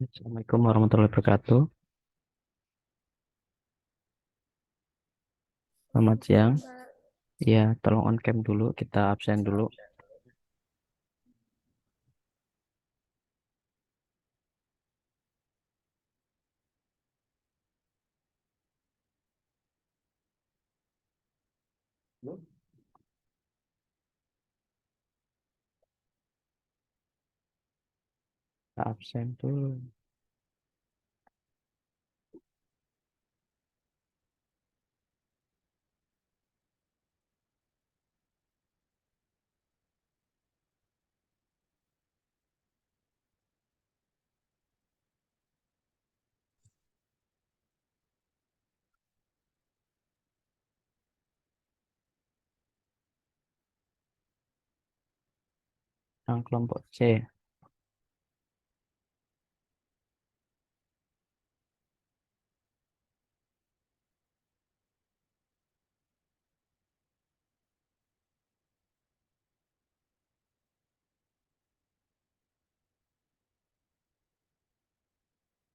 Assalamualaikum warahmatullahi wabarakatuh. Selamat siang. Ya, tolong on cam dulu. Kita absen dulu. Kita absen dulu. Yang kelompok C.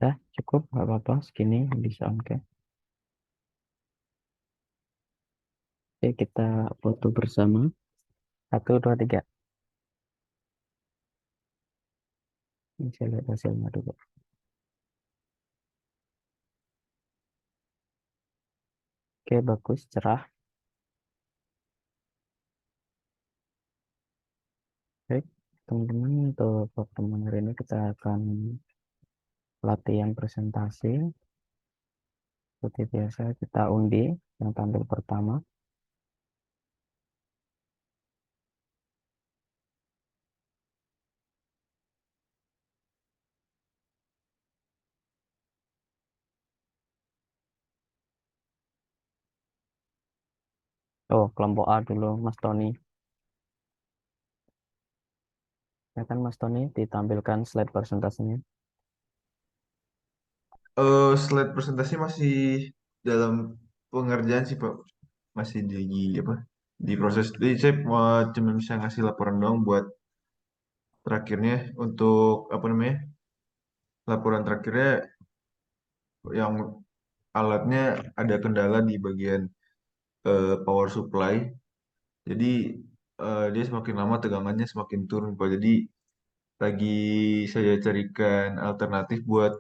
Ya, cukup. Nggak apa-apa. Segini bisa on cam. Oke, kita foto bersama. Satu, dua, tiga. Ini saya lihat hasilnya dulu. Oke, bagus. Cerah. Baik, teman-teman. Untuk pertemuan hari ini kita akan latihan presentasi. Seperti biasa, kita undi yang tampil pertama. Oh, kelompok A dulu, Mas Tony. Ya kan, Mas Tony, ditampilkan slide presentasinya. Slide presentasi masih dalam pengerjaan sih Pak, masih di apa? Di proses. Jadi saya mau cuma bisa ngasih laporan dong buat terakhirnya untuk apa namanya? Laporan terakhirnya yang alatnya ada kendala di bagian power supply. Jadi dia semakin lama tegangannya semakin turun Pak. Jadi lagi saya carikan alternatif buat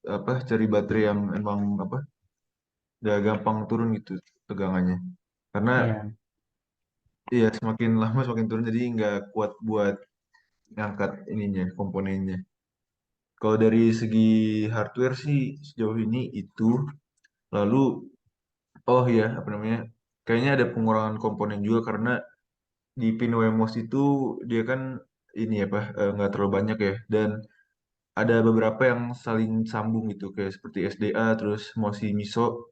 apa? Cari baterai yang emang apa? Udah gampang turun gitu tegangannya. Karena Iya. iya, semakin lama semakin turun jadi nggak kuat buat ngangkat ininya, komponennya. Kalau dari segi hardware sih sejauh ini itu, lalu oh ya apa namanya, kayaknya ada pengurangan komponen juga karena di pin WMOS itu dia kan ini apa nggak terlalu banyak ya dan ada beberapa yang saling sambung gitu kayak seperti SDA terus MOSI MISO.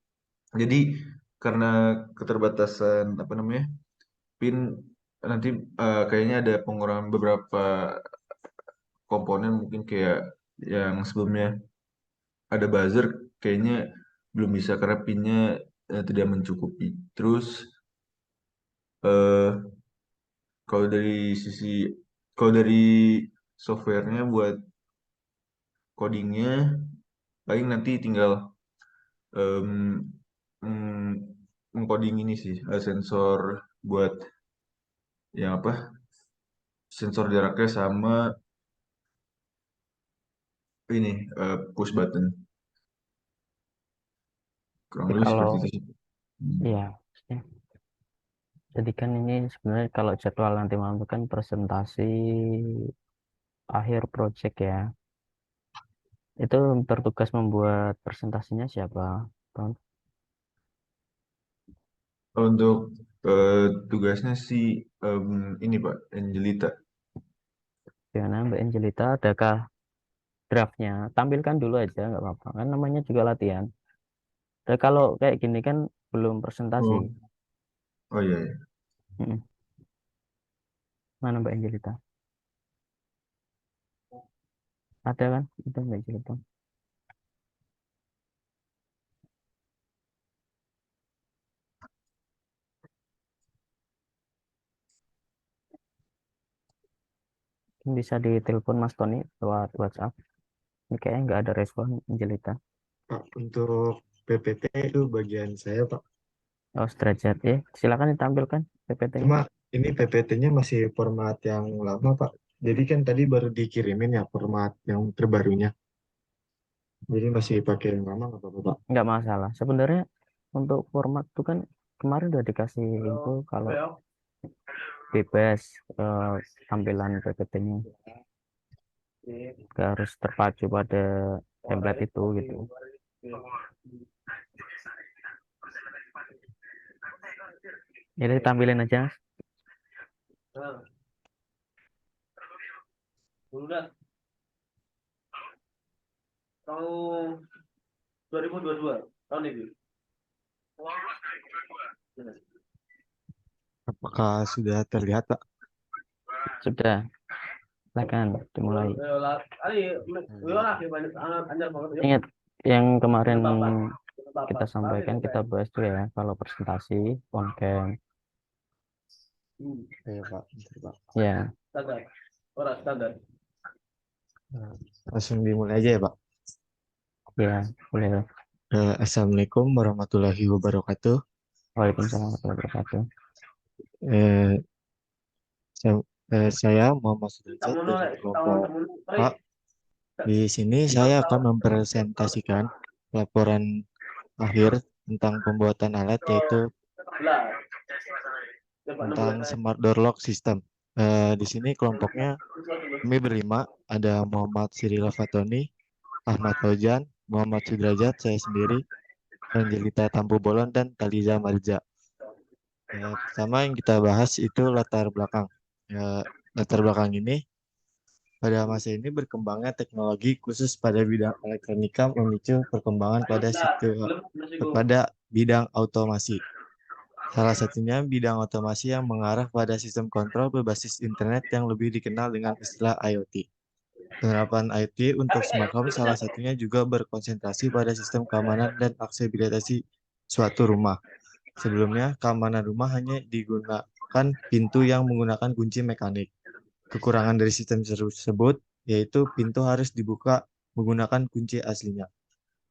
Jadi karena keterbatasan apa namanya pin nanti kayaknya ada pengurangan beberapa komponen mungkin kayak yang sebelumnya ada buzzer kayaknya belum bisa karena pinnya tidak mencukupi. Terus eh, kalau dari sisi kalau dari softwarenya buat codingnya paling nanti tinggal em, mengcoding ini sih sensor buat yang apa sensor jaraknya sama ini push button kurang Jadi lebih kalau seperti itu sih. Hmm. ya, ya. Jadi kan ini sebenarnya kalau jadwal nanti malam itu kan presentasi akhir project ya. Itu bertugas membuat presentasinya siapa? Ton? Untuk tugasnya sih ini Pak, Angelita. Gimana Mbak Angelita? Adakah draftnya? Tampilkan dulu aja, nggak apa-apa. Kan namanya juga latihan. Dan kalau kayak gini kan belum presentasi. Oh, oh iya, iya. Mm-mm. Mana Mbak Angelita? Ada kan? Itu Mbak Angelita. Bisa ditelepon Mas Tony lewat WhatsApp. Ini kayaknya nggak ada respon Angelita. Pak, untuk PPT itu bagian saya, Pak. Oh, sederajat ya. Silakan ditampilkan PPT-nya. Cuma ini PPT-nya masih format yang lama, Pak. Jadi kan tadi baru dikirimin ya format yang terbarunya. Jadi masih pakai yang lama nggak apa-apa, Pak. Nggak masalah. Sebenarnya untuk format itu kan kemarin udah dikasih info kalau bebas tampilan PPT-nya. Nggak harus terpacu pada template itu gitu. Jadi tampilin aja. Udah tahun 2022 tahun ini. Apakah sudah terlihat, Pak? Sudah. Silakan dimulai. Ingat yang kemarin kita sampaikan, kita bahas tuh ya, kalau presentasi on cam Iya, Pak. Bentar, Pak. ya. Standar. Orang standar. Nah, langsung dimulai aja ya, Pak. Ya, boleh. Assalamualaikum warahmatullahi wabarakatuh. Waalaikumsalam warahmatullahi wabarakatuh. Eh, saya Muhammad Sudrajat Kamu dari nolak, kelompok kamu A. Di sini saya akan mempresentasikan laporan akhir tentang pembuatan alat, yaitu tentang Smart Door Lock System. Di sini kelompoknya kami berlima, ada Muhammad Cyril Fatoni, Ahmad Fauzan, Muhammad Sudrajat, saya sendiri, Angelita Tampu Bolon, dan Taliza Marja. Pertama yang kita bahas itu latar belakang. Latar belakang ini, pada masa ini berkembangnya teknologi khusus pada bidang elektronika memicu perkembangan pada bidang otomasi. Salah satunya bidang otomasi yang mengarah pada sistem kontrol berbasis internet yang lebih dikenal dengan istilah IoT. Penerapan IoT untuk smart home salah satunya juga berkonsentrasi pada sistem keamanan dan aksesibilitas suatu rumah. Sebelumnya, keamanan rumah hanya digunakan pintu yang menggunakan kunci mekanik. Kekurangan dari sistem tersebut yaitu pintu harus dibuka menggunakan kunci aslinya.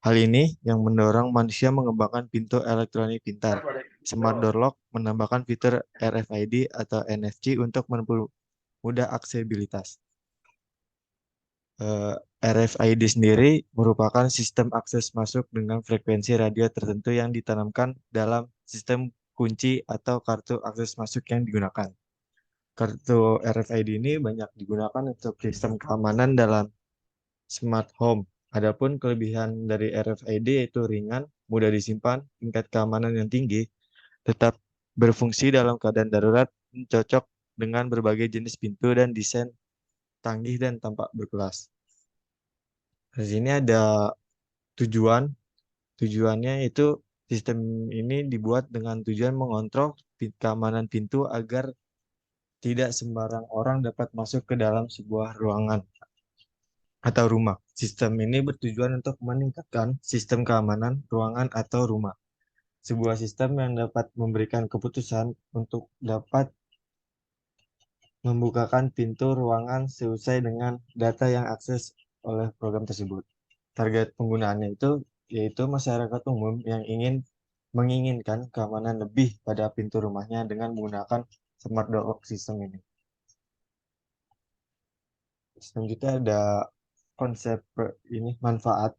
Hal ini yang mendorong manusia mengembangkan pintu elektronik pintar. Smart Door Lock menambahkan fitur RFID atau NFC untuk mempermudah aksesibilitas. RFID sendiri merupakan sistem akses masuk dengan frekuensi radio tertentu yang ditanamkan dalam sistem kunci atau kartu akses masuk yang digunakan. Kartu RFID ini banyak digunakan untuk sistem keamanan dalam smart home. Adapun kelebihan dari RFID yaitu ringan, mudah disimpan, tingkat keamanan yang tinggi, tetap berfungsi dalam keadaan darurat, cocok dengan berbagai jenis pintu dan desain canggih dan tampak berkelas. Di sini ada tujuan. Tujuannya itu sistem ini dibuat dengan tujuan mengontrol keamanan pintu agar tidak sembarang orang dapat masuk ke dalam sebuah ruangan atau rumah. Sistem ini bertujuan untuk meningkatkan sistem keamanan ruangan atau rumah. Sebuah sistem yang dapat memberikan keputusan untuk dapat membukakan pintu ruangan sesuai dengan data yang akses oleh program tersebut. Target penggunaannya itu yaitu masyarakat umum yang menginginkan keamanan lebih pada pintu rumahnya dengan menggunakan Smart Door Lock System ini. Selanjutnya ada konsep ini manfaat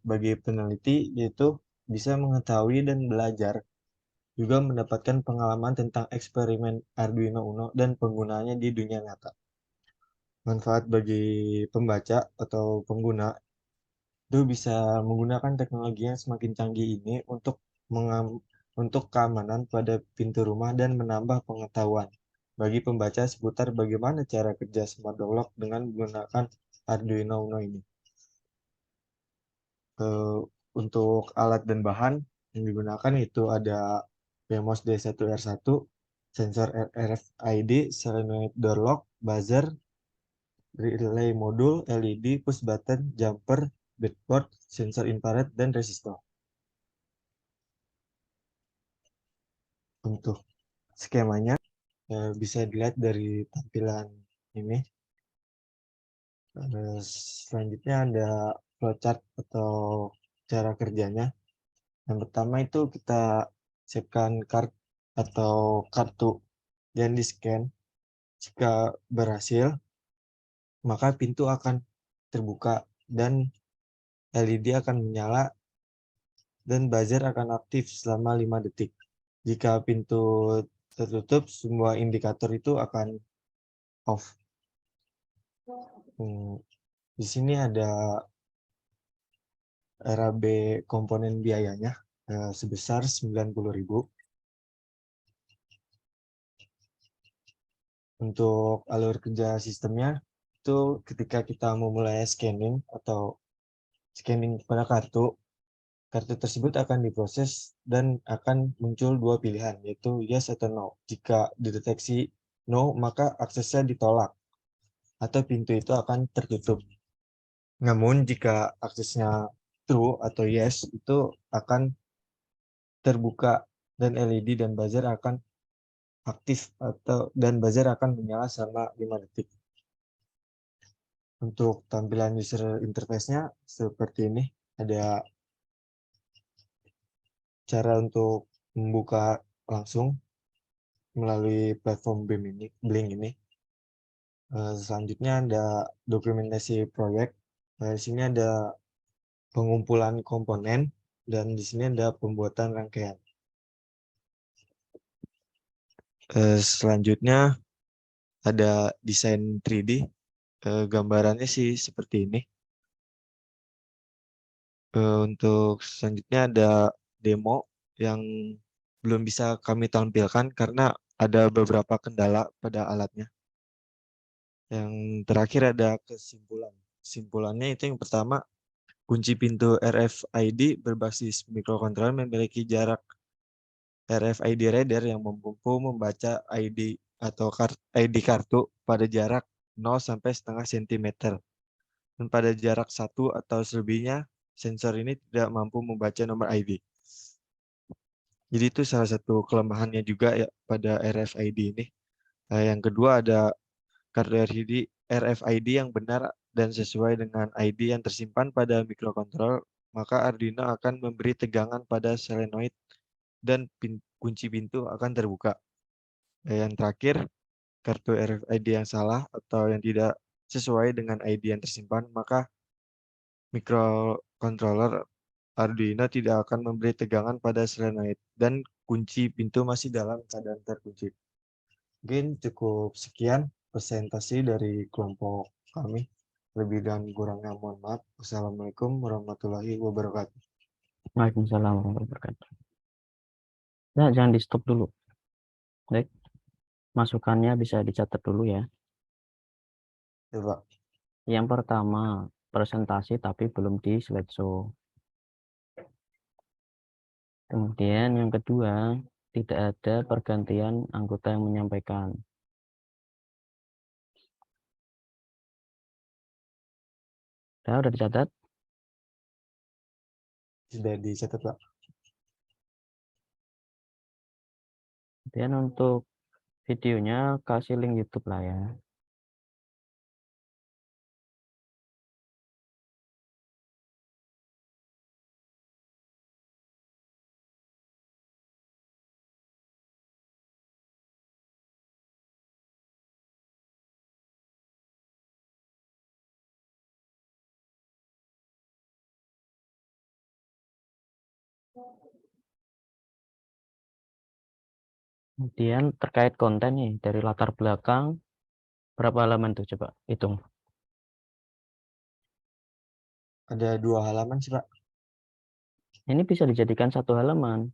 bagi peneliti, yaitu bisa mengetahui dan belajar, juga mendapatkan pengalaman tentang eksperimen Arduino Uno dan penggunaannya di dunia nyata. Manfaat bagi pembaca atau pengguna itu bisa menggunakan teknologi yang semakin canggih ini untuk keamanan pada pintu rumah dan menambah pengetahuan bagi pembaca seputar bagaimana cara kerja Smart Door Lock dengan menggunakan Arduino Uno ini. Untuk alat dan bahan yang digunakan itu ada PMOS D1R1, sensor RFID, solenoid door lock, buzzer, relay modul, LED, push button, jumper, breadboard, sensor infrared, dan resistor. Untuk skemanya bisa dilihat dari tampilan ini. Selanjutnya ada flowchart atau cara kerjanya. Yang pertama itu kita siapkan atau kartu yang di-scan. Jika berhasil, maka pintu akan terbuka dan LED akan menyala dan buzzer akan aktif selama 5 detik. Jika pintu tertutup, semua indikator itu akan off. Di sini ada RAB komponen biayanya sebesar 90.000. Untuk alur kerja sistemnya itu ketika kita memulai scanning atau scanning pada kartu tersebut akan diproses dan akan muncul dua pilihan, yaitu yes atau no. Jika dideteksi no, maka aksesnya ditolak atau pintu itu akan tertutup. Namun jika aksesnya true atau yes, itu akan terbuka dan LED dan buzzer akan aktif dan buzzer akan menyala selama 5 detik. Untuk tampilan user interface-nya seperti ini. Ada cara untuk membuka langsung melalui platform Blink ini. Selanjutnya ada dokumentasi proyek. Di sini ada pengumpulan komponen dan di sini ada pembuatan rangkaian. Selanjutnya ada desain 3D. Gambarannya sih seperti ini. Untuk selanjutnya ada demo yang belum bisa kami tampilkan karena ada beberapa kendala pada alatnya. Yang terakhir ada kesimpulan. Kesimpulannya itu yang pertama, kunci pintu RFID berbasis mikrokontroler memiliki jarak RFID reader yang mampu membaca ID atau ID kartu pada jarak 0 sampai setengah sentimeter. Dan pada jarak 1 atau selebihnya, sensor ini tidak mampu membaca nomor ID. Jadi itu salah satu kelemahannya juga ya pada RFID ini. Yang kedua ada kartu RFID yang benar dan sesuai dengan ID yang tersimpan pada mikrokontroler, maka Arduino akan memberi tegangan pada solenoid dan kunci pintu akan terbuka. Yang terakhir, kartu RFID yang salah atau yang tidak sesuai dengan ID yang tersimpan, maka mikrokontroler Arduino tidak akan memberi tegangan pada solenoid dan kunci pintu masih dalam keadaan terkunci. Mungkin cukup sekian presentasi dari kelompok kami. Lebih dan kurangnya mohon maaf. Wassalamualaikum warahmatullahi wabarakatuh. Waalaikumsalam warahmatullahi wabarakatuh. Nah, jangan di stop dulu. Baik, masukannya bisa dicatat dulu ya. Ya, Pak. Yang pertama, presentasi tapi belum di slideshow. Kemudian yang kedua, tidak ada pergantian anggota yang menyampaikan. Udah dicatat? Sudah dicatat, Pak. Kemudian untuk videonya kasih link YouTube lah ya. Kemudian terkait konten nih, dari latar belakang, berapa halaman tuh coba hitung. Ada 2 halaman sih, Pak. Ini bisa dijadikan 1 halaman.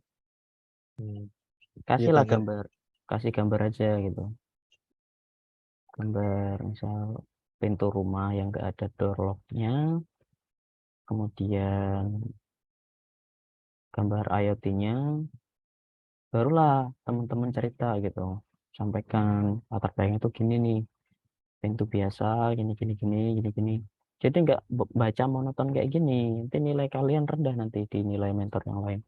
Kasihlah Pak. gambar, kasih gambar aja gitu. Gambar misal pintu rumah yang enggak ada door lock-nya, kemudian gambar IoT-nya, barulah teman-teman cerita gitu, sampaikan latar belakangnya tuh gini nih, pintu biasa gini gini gini gini gini. Jadi nggak baca monoton kayak gini, nanti nilai kalian rendah nanti di nilai mentor yang lain.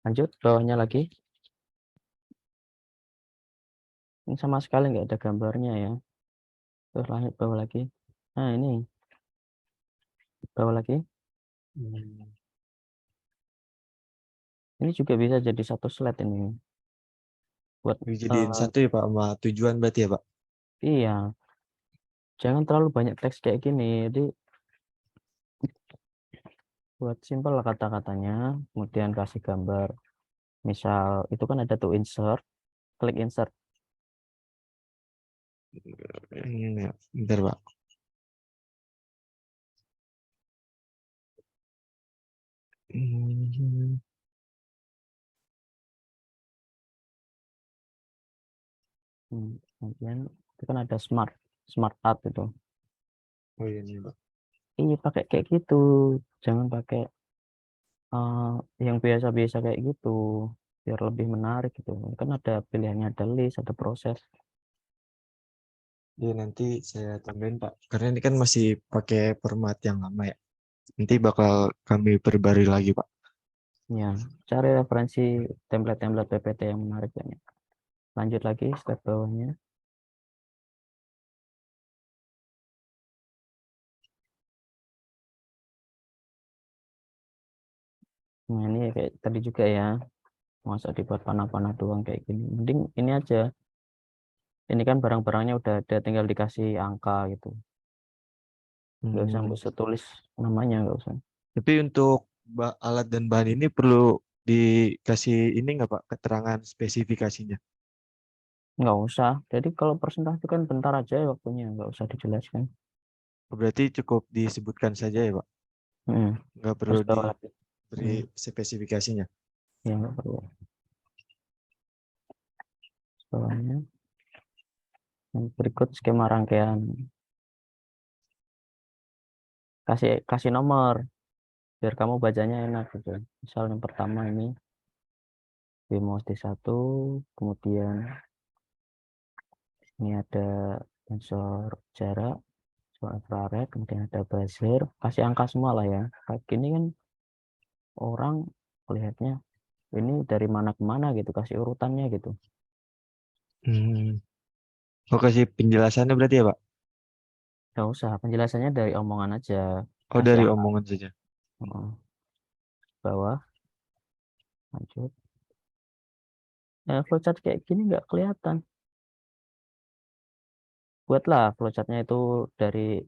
Lanjut bawahnya lagi. Ini sama sekali nggak ada gambarnya ya. Terus lanjut bawah lagi. Nah ini bawah lagi. Ini juga bisa jadi satu slide ini buat Dijadiin satu ya Pak, sama tujuan berarti ya Pak? iya. Jangan terlalu banyak teks kayak gini. Jadi buat simpel lah kata-katanya, kemudian kasih gambar. Misal itu kan ada tuh insert, klik insert. Ini ya, bentar Pak. Hmm. Kemudian itu kan ada smart art itu. Oh iya nih Pak. Ini pakai kayak gitu, jangan pakai yang biasa-biasa kayak gitu, biar lebih menarik gitu. Kan ada pilihannya, ada list, ada proses. Ya nanti saya tambahin Pak, karena ini kan masih pakai format yang lama ya. Nanti bakal kami perbarui lagi Pak. Ya, cari referensi template-template PPT yang menarik banyak. Lanjut lagi step bawahnya. Nah, ini kayak tadi juga ya, masa dibuat panah-panah doang kayak gini. Mending ini aja. Ini kan barang-barangnya udah ada, tinggal dikasih angka gitu. Nggak usah tulis namanya, nggak usah. Tapi untuk alat dan bahan ini perlu dikasih ini nggak Pak, keterangan spesifikasinya? Nggak usah. Jadi kalau persentase kan bentar aja ya waktunya, nggak usah dijelaskan. Berarti cukup disebutkan saja ya Pak, nggak perlu Terus bawah lagi. diberi spesifikasinya. Ya nggak perlu. Bawahnya. Yang berikut skema rangkaian. Kasih nomor biar kamu bacanya enak gitu. Misal yang pertama ini Wemos D1, kemudian ini ada sensor jarak, sensor infrared, kemudian ada buzzer, kasih angka semua lah ya. Kayak gini kan orang melihatnya ini dari mana ke mana gitu, kasih urutannya gitu. Oh kasih penjelasannya berarti ya Pak? Nggak usah, penjelasannya dari omongan aja, Oh kasih dari angka. omongan saja. Heeh. Bawah, lanjut. Nah, flowchart kayak gini nggak kelihatan. Buatlah flowchartnya itu dari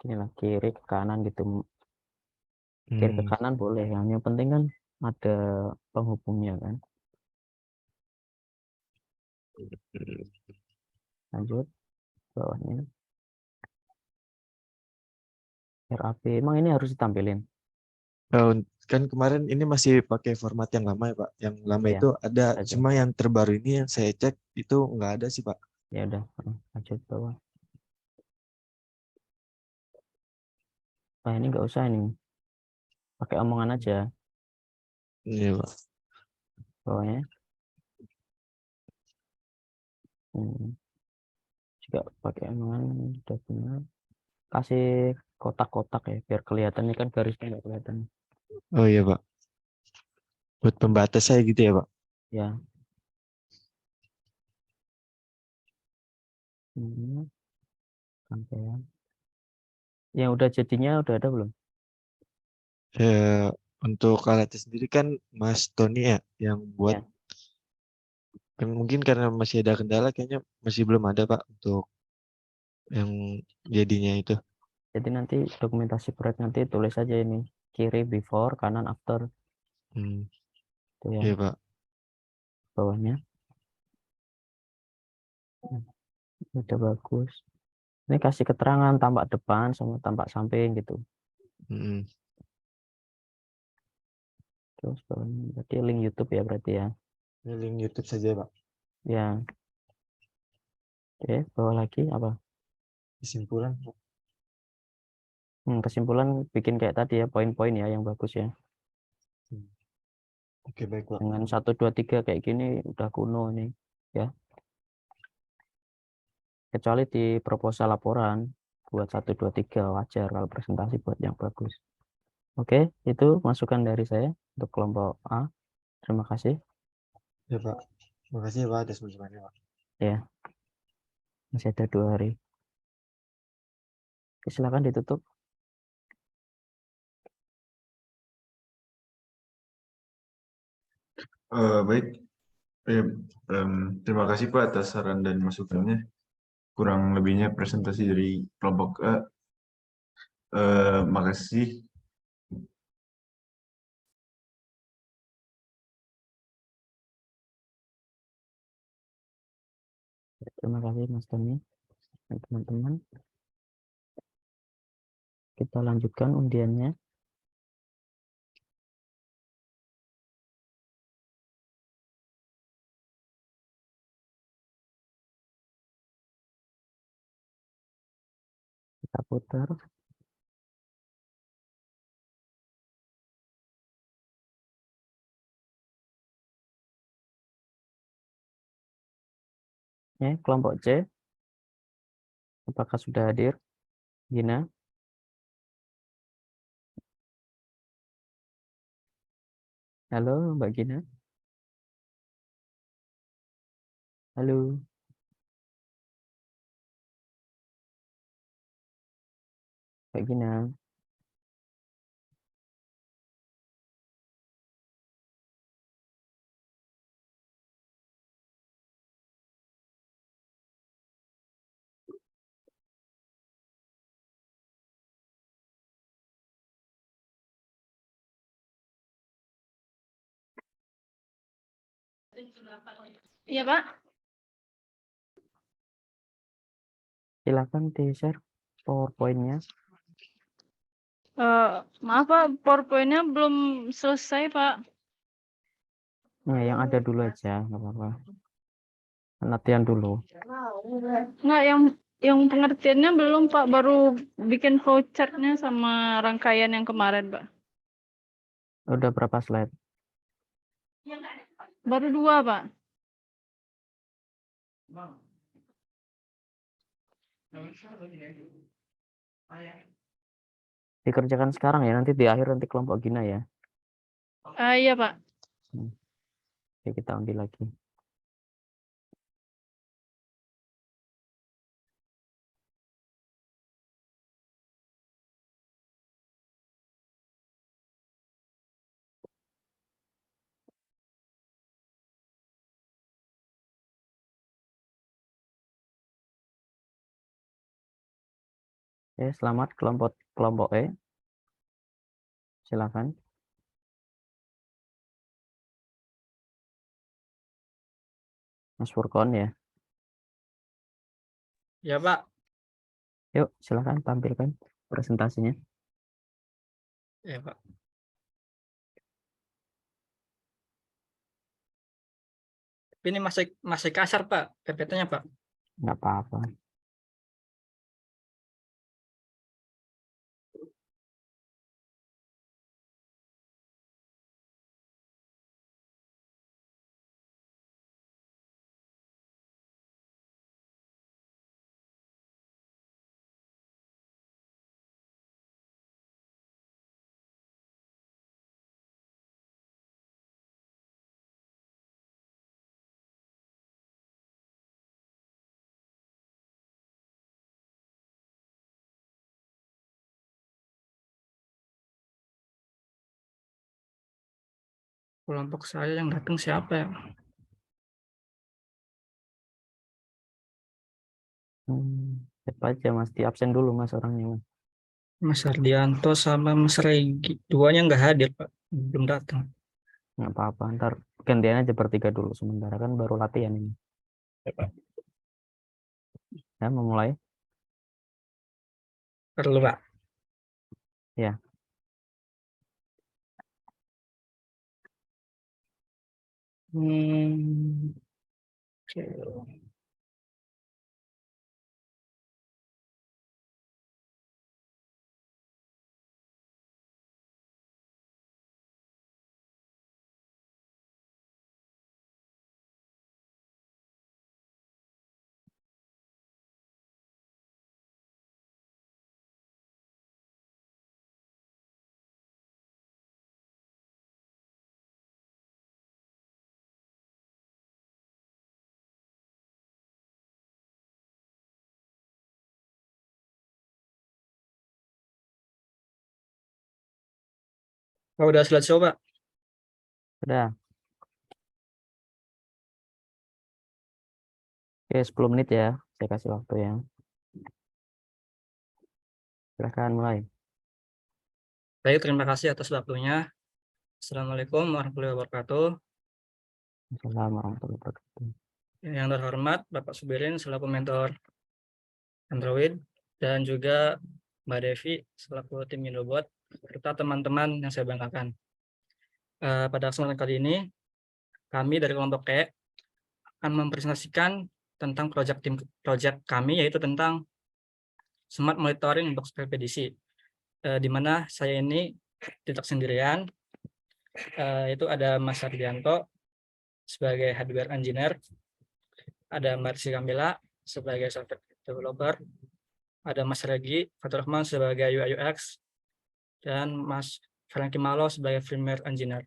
inilah kiri ke kanan gitu. Kiri ke kanan boleh, yang penting kan ada penghubungnya kan. Lanjut bawahnya RAP, emang ini harus ditampilin Oh, kan kemarin ini masih pakai format yang lama ya Pak. Yang lama ya itu ada, aja. cuma yang terbaru ini yang saya cek itu nggak ada sih Pak. Ya udah, lanjut bawah. Nah ini nggak usah ini, pakai omongan aja Iya Pak. bawahnya. Juga pakai omongan udah benar. Kasih kotak-kotak ya biar kelihatan, ini kan garisnya nggak kelihatan Oh iya Pak. Buat pembatas saya gitu ya Pak. ya. Hmm, rangkaian yang udah jadinya udah ada belum? Untuk alatnya sendiri kan Mas Tony ya yang buat. Ya, Kan mungkin karena masih ada kendala kayaknya masih belum ada Pak untuk yang jadinya itu. jadi nanti dokumentasi proyek nanti tulis aja ini kiri before, kanan after Hmm, tuh ya. iya Pak. Bawahnya udah bagus. Ini kasih keterangan tampak depan sama tampak samping gitu. Hmm, Terus bawahnya berarti link YouTube ya berarti ya. ini link YouTube saja Pak. Ya, oke, bawah lagi apa? Kesimpulan. Kesimpulan bikin kayak tadi ya, poin-poin ya yang bagus ya. Hmm, Oke baik Pak. Dengan 1, 2, 3 kayak gini udah kuno nih ya. Kecuali di proposal laporan buat 1, 2, 3 wajar kalau presentasi buat yang bagus. Oke, itu masukan dari saya untuk kelompok A. Terima kasih. Ya Pak. Terima kasih ya Pak atas masukannya Pak. Ya, masih ada 2 hari. Oke, silakan ditutup. Baik, Eh, terima kasih Pak atas saran dan masukannya. Kurang lebihnya presentasi dari kelompok A. Makasih. Terima kasih Mas Tony dan teman-teman. Kita lanjutkan undiannya. Kita putar. Ya, kelompok C. Apakah sudah hadir? Gina? Halo, Mbak Gina? Halo, Mbak Gina? Iya, Pak. Silakan di-share PowerPoint-nya. Maaf, Pak, PowerPoint-nya belum selesai, Pak. Nah, yang ada dulu aja, nggak apa-apa. Latihan dulu. Nggak, yang pengertiannya belum, Pak. Baru bikin flowchart-nya sama rangkaian yang kemarin, Pak. Udah berapa slide? Baru 2, Pak. Dikerjakan sekarang ya, nanti di akhir nanti kelompok Gina ya. Iya, Pak. Oke, kita undi lagi. Oke, selamat kelompok E. Silakan. Mas Furkon ya. Ya, Pak. Yuk, silakan tampilkan presentasinya. Ya, Pak. Tapi ini masih kasar, Pak, PPT-nya, Pak. Nggak apa-apa. Kelompok saya yang datang siapa ya? Siapa aja Mas, di absen dulu Mas orangnya Mas. Mas Ardianto sama Mas Regi. Duanya nggak hadir, Pak. Belum datang. Nggak apa-apa, ntar gantian aja bertiga dulu sementara kan baru latihan ini. Ya, Pak. Ya, mau mulai? Perlu, Pak. Ya. Oke. Oh, udah selesai coba. Sudah. Oke, 10 menit ya. Saya kasih waktu ya. Silahkan mulai. Baik, terima kasih atas waktunya. Assalamualaikum warahmatullahi wabarakatuh. Assalamualaikum warahmatullahi wabarakatuh. Yang terhormat Bapak Subirin selaku mentor Android dan juga Mbak Devi selaku tim Indobot serta teman-teman yang saya banggakan. Pada kesempatan kali ini kami dari kelompok E akan mempresentasikan tentang proyek kami, yaitu tentang Smart Monitoring Box Ekspedisi, di mana saya ini tidak sendirian, itu ada Mas Ardianto sebagai hardware engineer, ada Mbak Rizky Kamila sebagai software developer, ada Mas Regi Fatur Rahman sebagai UI UX, dan Mas Franky Malo sebagai firmware engineer.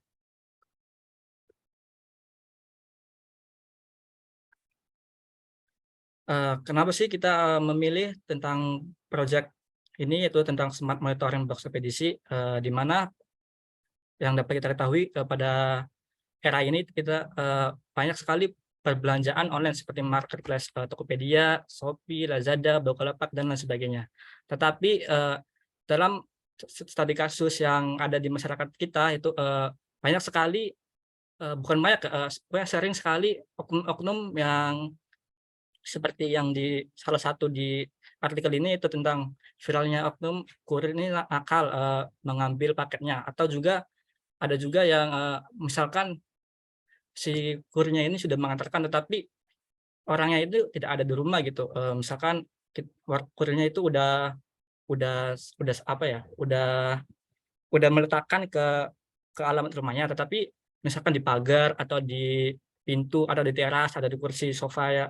Kenapa sih kita memilih tentang proyek ini, yaitu tentang Smart Monitoring Box Ekspedisi, di mana yang dapat kita ketahui pada era ini kita banyak sekali perbelanjaan online seperti marketplace Tokopedia, Shopee, Lazada, Bukalapak, dan lain sebagainya. Tetapi dalam studi kasus yang ada di masyarakat kita itu banyak sekali, bukan banyak, sering sekali oknum-oknum yang seperti yang di salah satu di artikel ini, itu tentang viralnya oknum kurir ini nakal mengambil paketnya, atau juga ada juga yang misalkan si kurirnya ini sudah mengantarkan tetapi orangnya itu tidak ada di rumah gitu. Misalkan kurirnya itu udah apa ya, udah meletakkan ke alamat rumahnya, tetapi misalkan di pagar atau di pintu atau di teras ada di kursi sofa ya,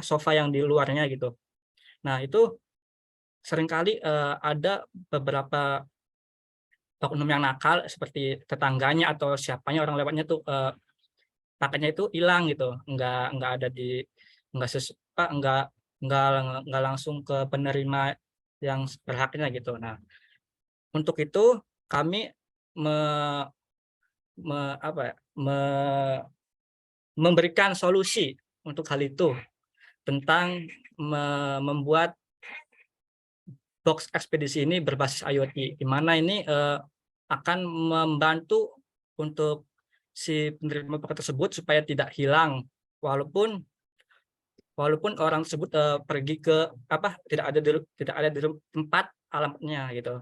sofa yang di luarnya gitu. Nah, itu seringkali ada beberapa oknum yang nakal seperti tetangganya atau siapanya orang lewatnya tuh paketnya itu hilang gitu, nggak ada di nggak ses apa nggak langsung ke penerima yang berhaknya gitu. Nah, untuk itu kami me, apa ya, memberikan solusi untuk hal itu tentang membuat box ekspedisi ini berbasis IoT, di mana ini akan membantu untuk si penerima paket tersebut supaya tidak hilang walaupun orang tersebut pergi ke tidak ada di tempat alamatnya gitu.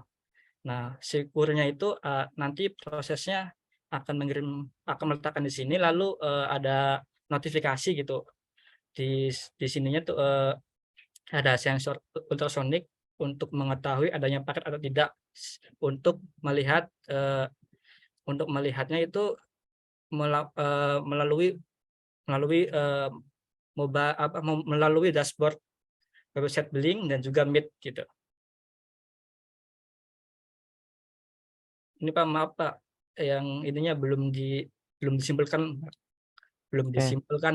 Nah, si kurirnya itu nanti prosesnya akan meletakkan di sini, lalu ada notifikasi gitu. Di sininya tuh ada sensor ultrasonik untuk mengetahui adanya paket atau tidak, untuk melihatnya itu melalui melalui dashboard website Blink dan juga Meet gitu. Ini Pak, maaf Pak, yang ininya belum disimpulkan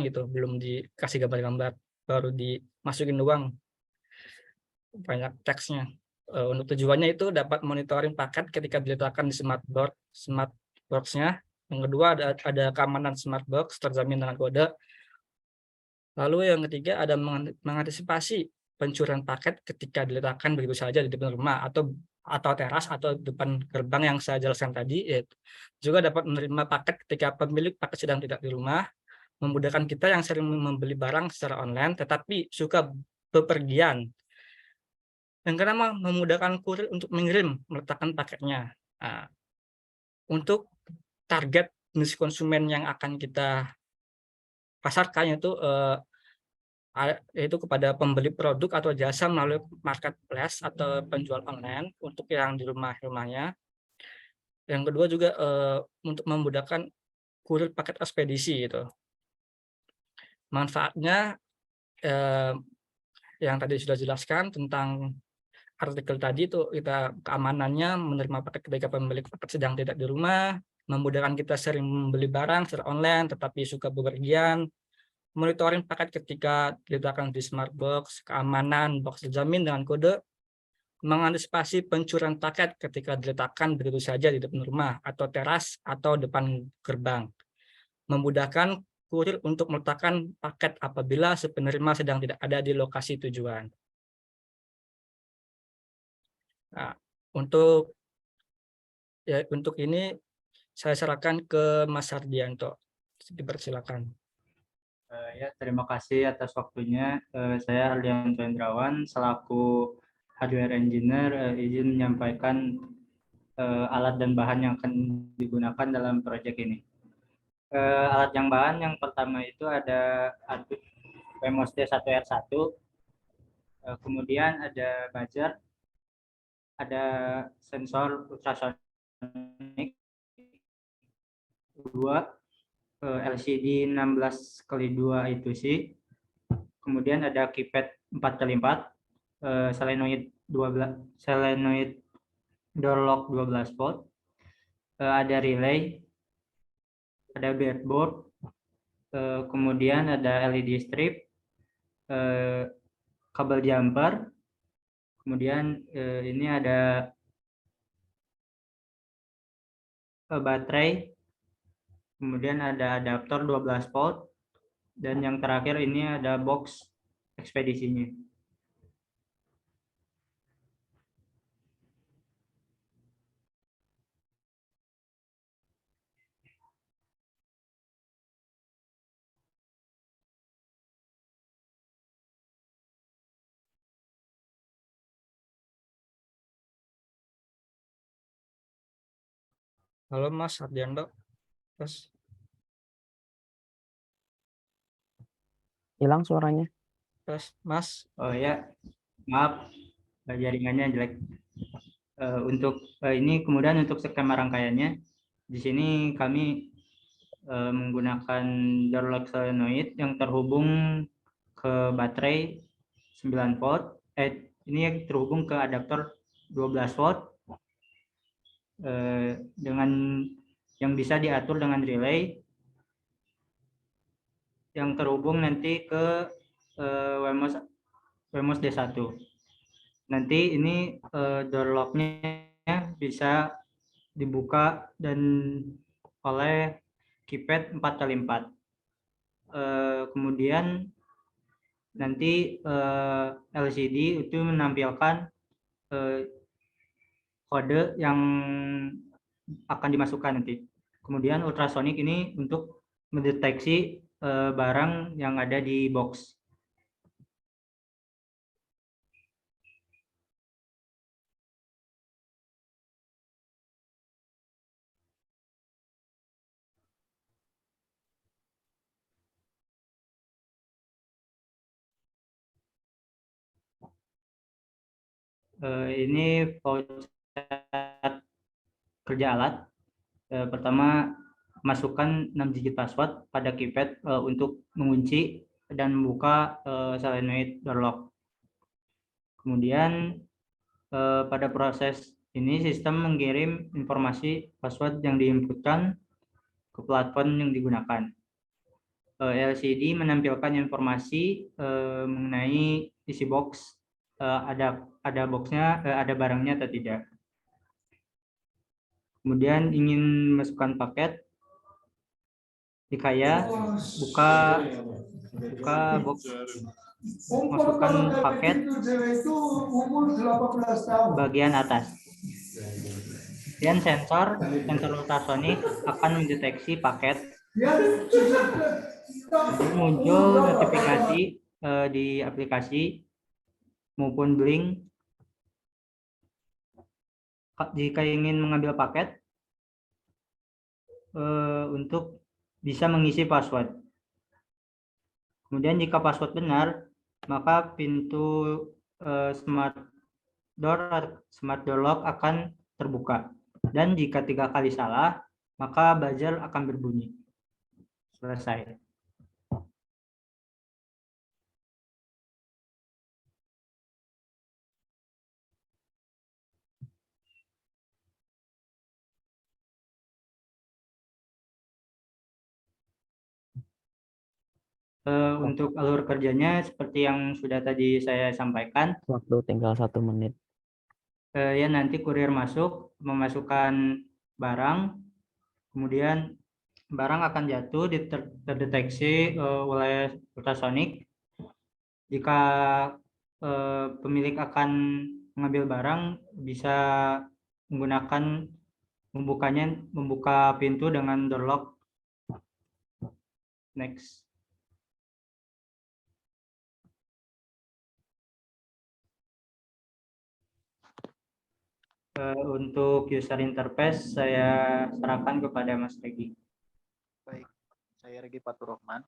gitu, belum dikasih gambar-gambar, baru dimasukin doang banyak teksnya. Untuk tujuannya itu dapat monitoring paket ketika diletakkan di smart box-nya. Yang kedua ada keamanan smart box terjamin dengan kode. Lalu yang ketiga ada mengantisipasi pencurian paket ketika diletakkan begitu saja di depan rumah atau teras atau depan gerbang yang saya jelaskan tadi. Juga dapat menerima paket ketika pemilik paket sedang tidak di rumah, memudahkan kita yang sering membeli barang secara online tetapi suka bepergian. Yang kedua, memudahkan kurir untuk mengirim, meletakkan paketnya. Nah, untuk target jenis konsumen yang akan kita pasarkan yaitu kepada pembeli produk atau jasa melalui marketplace atau penjual online untuk yang di rumahnya. Yang kedua juga untuk memudahkan kurir paket ekspedisi gitu. Manfaatnya yang tadi sudah jelaskan tentang artikel tadi itu, kita keamanannya menerima paket ketika pembeli paket sedang tidak di rumah, memudahkan kita sering membeli barang secara online tetapi suka bepergian, monitoring paket ketika diletakkan di smart box, keamanan box terjamin dengan kode, mengantisipasi pencurian paket ketika diletakkan begitu saja di depan rumah atau teras atau depan gerbang. Memudahkan kurir untuk meletakkan paket apabila si penerima sedang tidak ada di lokasi tujuan. Nah, untuk ini saya serahkan ke Mas Hardianto. Dipersilakan. Ya, terima kasih atas waktunya. Saya Hardianto Hendrawan selaku hardware engineer izin menyampaikan alat dan bahan yang akan digunakan dalam proyek ini. Alat yang bahan yang pertama itu ada PMOS D1R1, kemudian ada buzzer, ada sensor ultrasonik, 2 LCD 16x2 itu sih, kemudian ada keypad 4x4, solenoid door lock 12 volt, ada relay, ada breadboard, kemudian ada LED strip, kabel jumper, kemudian ini ada baterai, kemudian ada adaptor 12 volt, dan yang terakhir ini ada box ekspedisinya. Halo Mas Hardianto. Terus Hilang suaranya. Mas. Oh ya, maaf jaringannya jelek. Untuk ini kemudian untuk skema rangkaiannya, di sini kami menggunakan door lock solenoid yang terhubung ke baterai 9 volt. Ini terhubung ke adaptor 12 volt dengan yang bisa diatur dengan relay yang terhubung nanti ke WMOS D1. Nanti ini door lock-nya bisa dibuka dan oleh keypad 4x4. Kemudian nanti LCD itu menampilkan kode yang akan dimasukkan nanti. Kemudian ultrasonic ini untuk mendeteksi barang yang ada di box. Ini flowchart kerja alat. Pertama, masukkan 6 digit password pada keypad untuk mengunci dan membuka solenoid door lock. Kemudian pada proses ini sistem mengirim informasi password yang diinputkan ke platform yang digunakan. LCD menampilkan informasi mengenai isi box, ada boxnya, ada barangnya atau tidak. Kemudian ingin masukkan paket, dikaya, buka box, masukkan paket bagian atas. Dan sensor ultrasonik akan mendeteksi paket. Muncul notifikasi di aplikasi maupun blink jika ingin mengambil paket untuk bisa mengisi password. Kemudian jika password benar, maka pintu smart door lock akan terbuka. Dan jika 3 kali salah, maka buzzer akan berbunyi. Selesai. Untuk alur kerjanya seperti yang sudah tadi saya sampaikan. Waktu tinggal 1 menit. ya nanti kurir masuk memasukkan barang, kemudian barang akan jatuh terdeteksi oleh ultrasonik. Jika pemilik akan mengambil barang, bisa menggunakan membuka pintu dengan door lock. Next. Untuk user interface saya serahkan kepada Mas Regi. Baik, saya Regi Fatur Rahman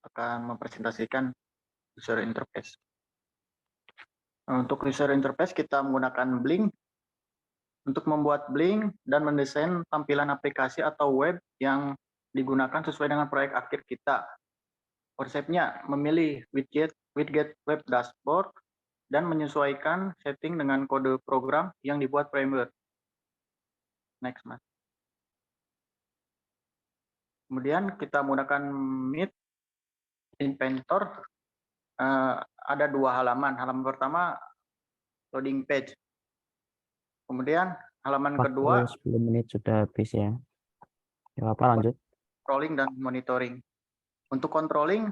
akan mempresentasikan user interface. Untuk user interface kita menggunakan Blink untuk membuat Blink dan mendesain tampilan aplikasi atau web yang digunakan sesuai dengan proyek akhir kita. Konsepnya memilih widget web dashboard dan menyesuaikan setting dengan kode program yang dibuat framework. Next, Mas. Kemudian kita menggunakan Meet Inventor. Ada dua halaman. Halaman pertama loading page. Kemudian halaman kedua 10 menit sudah habis ya. Ya apa lanjut? controlling dan monitoring. Untuk controlling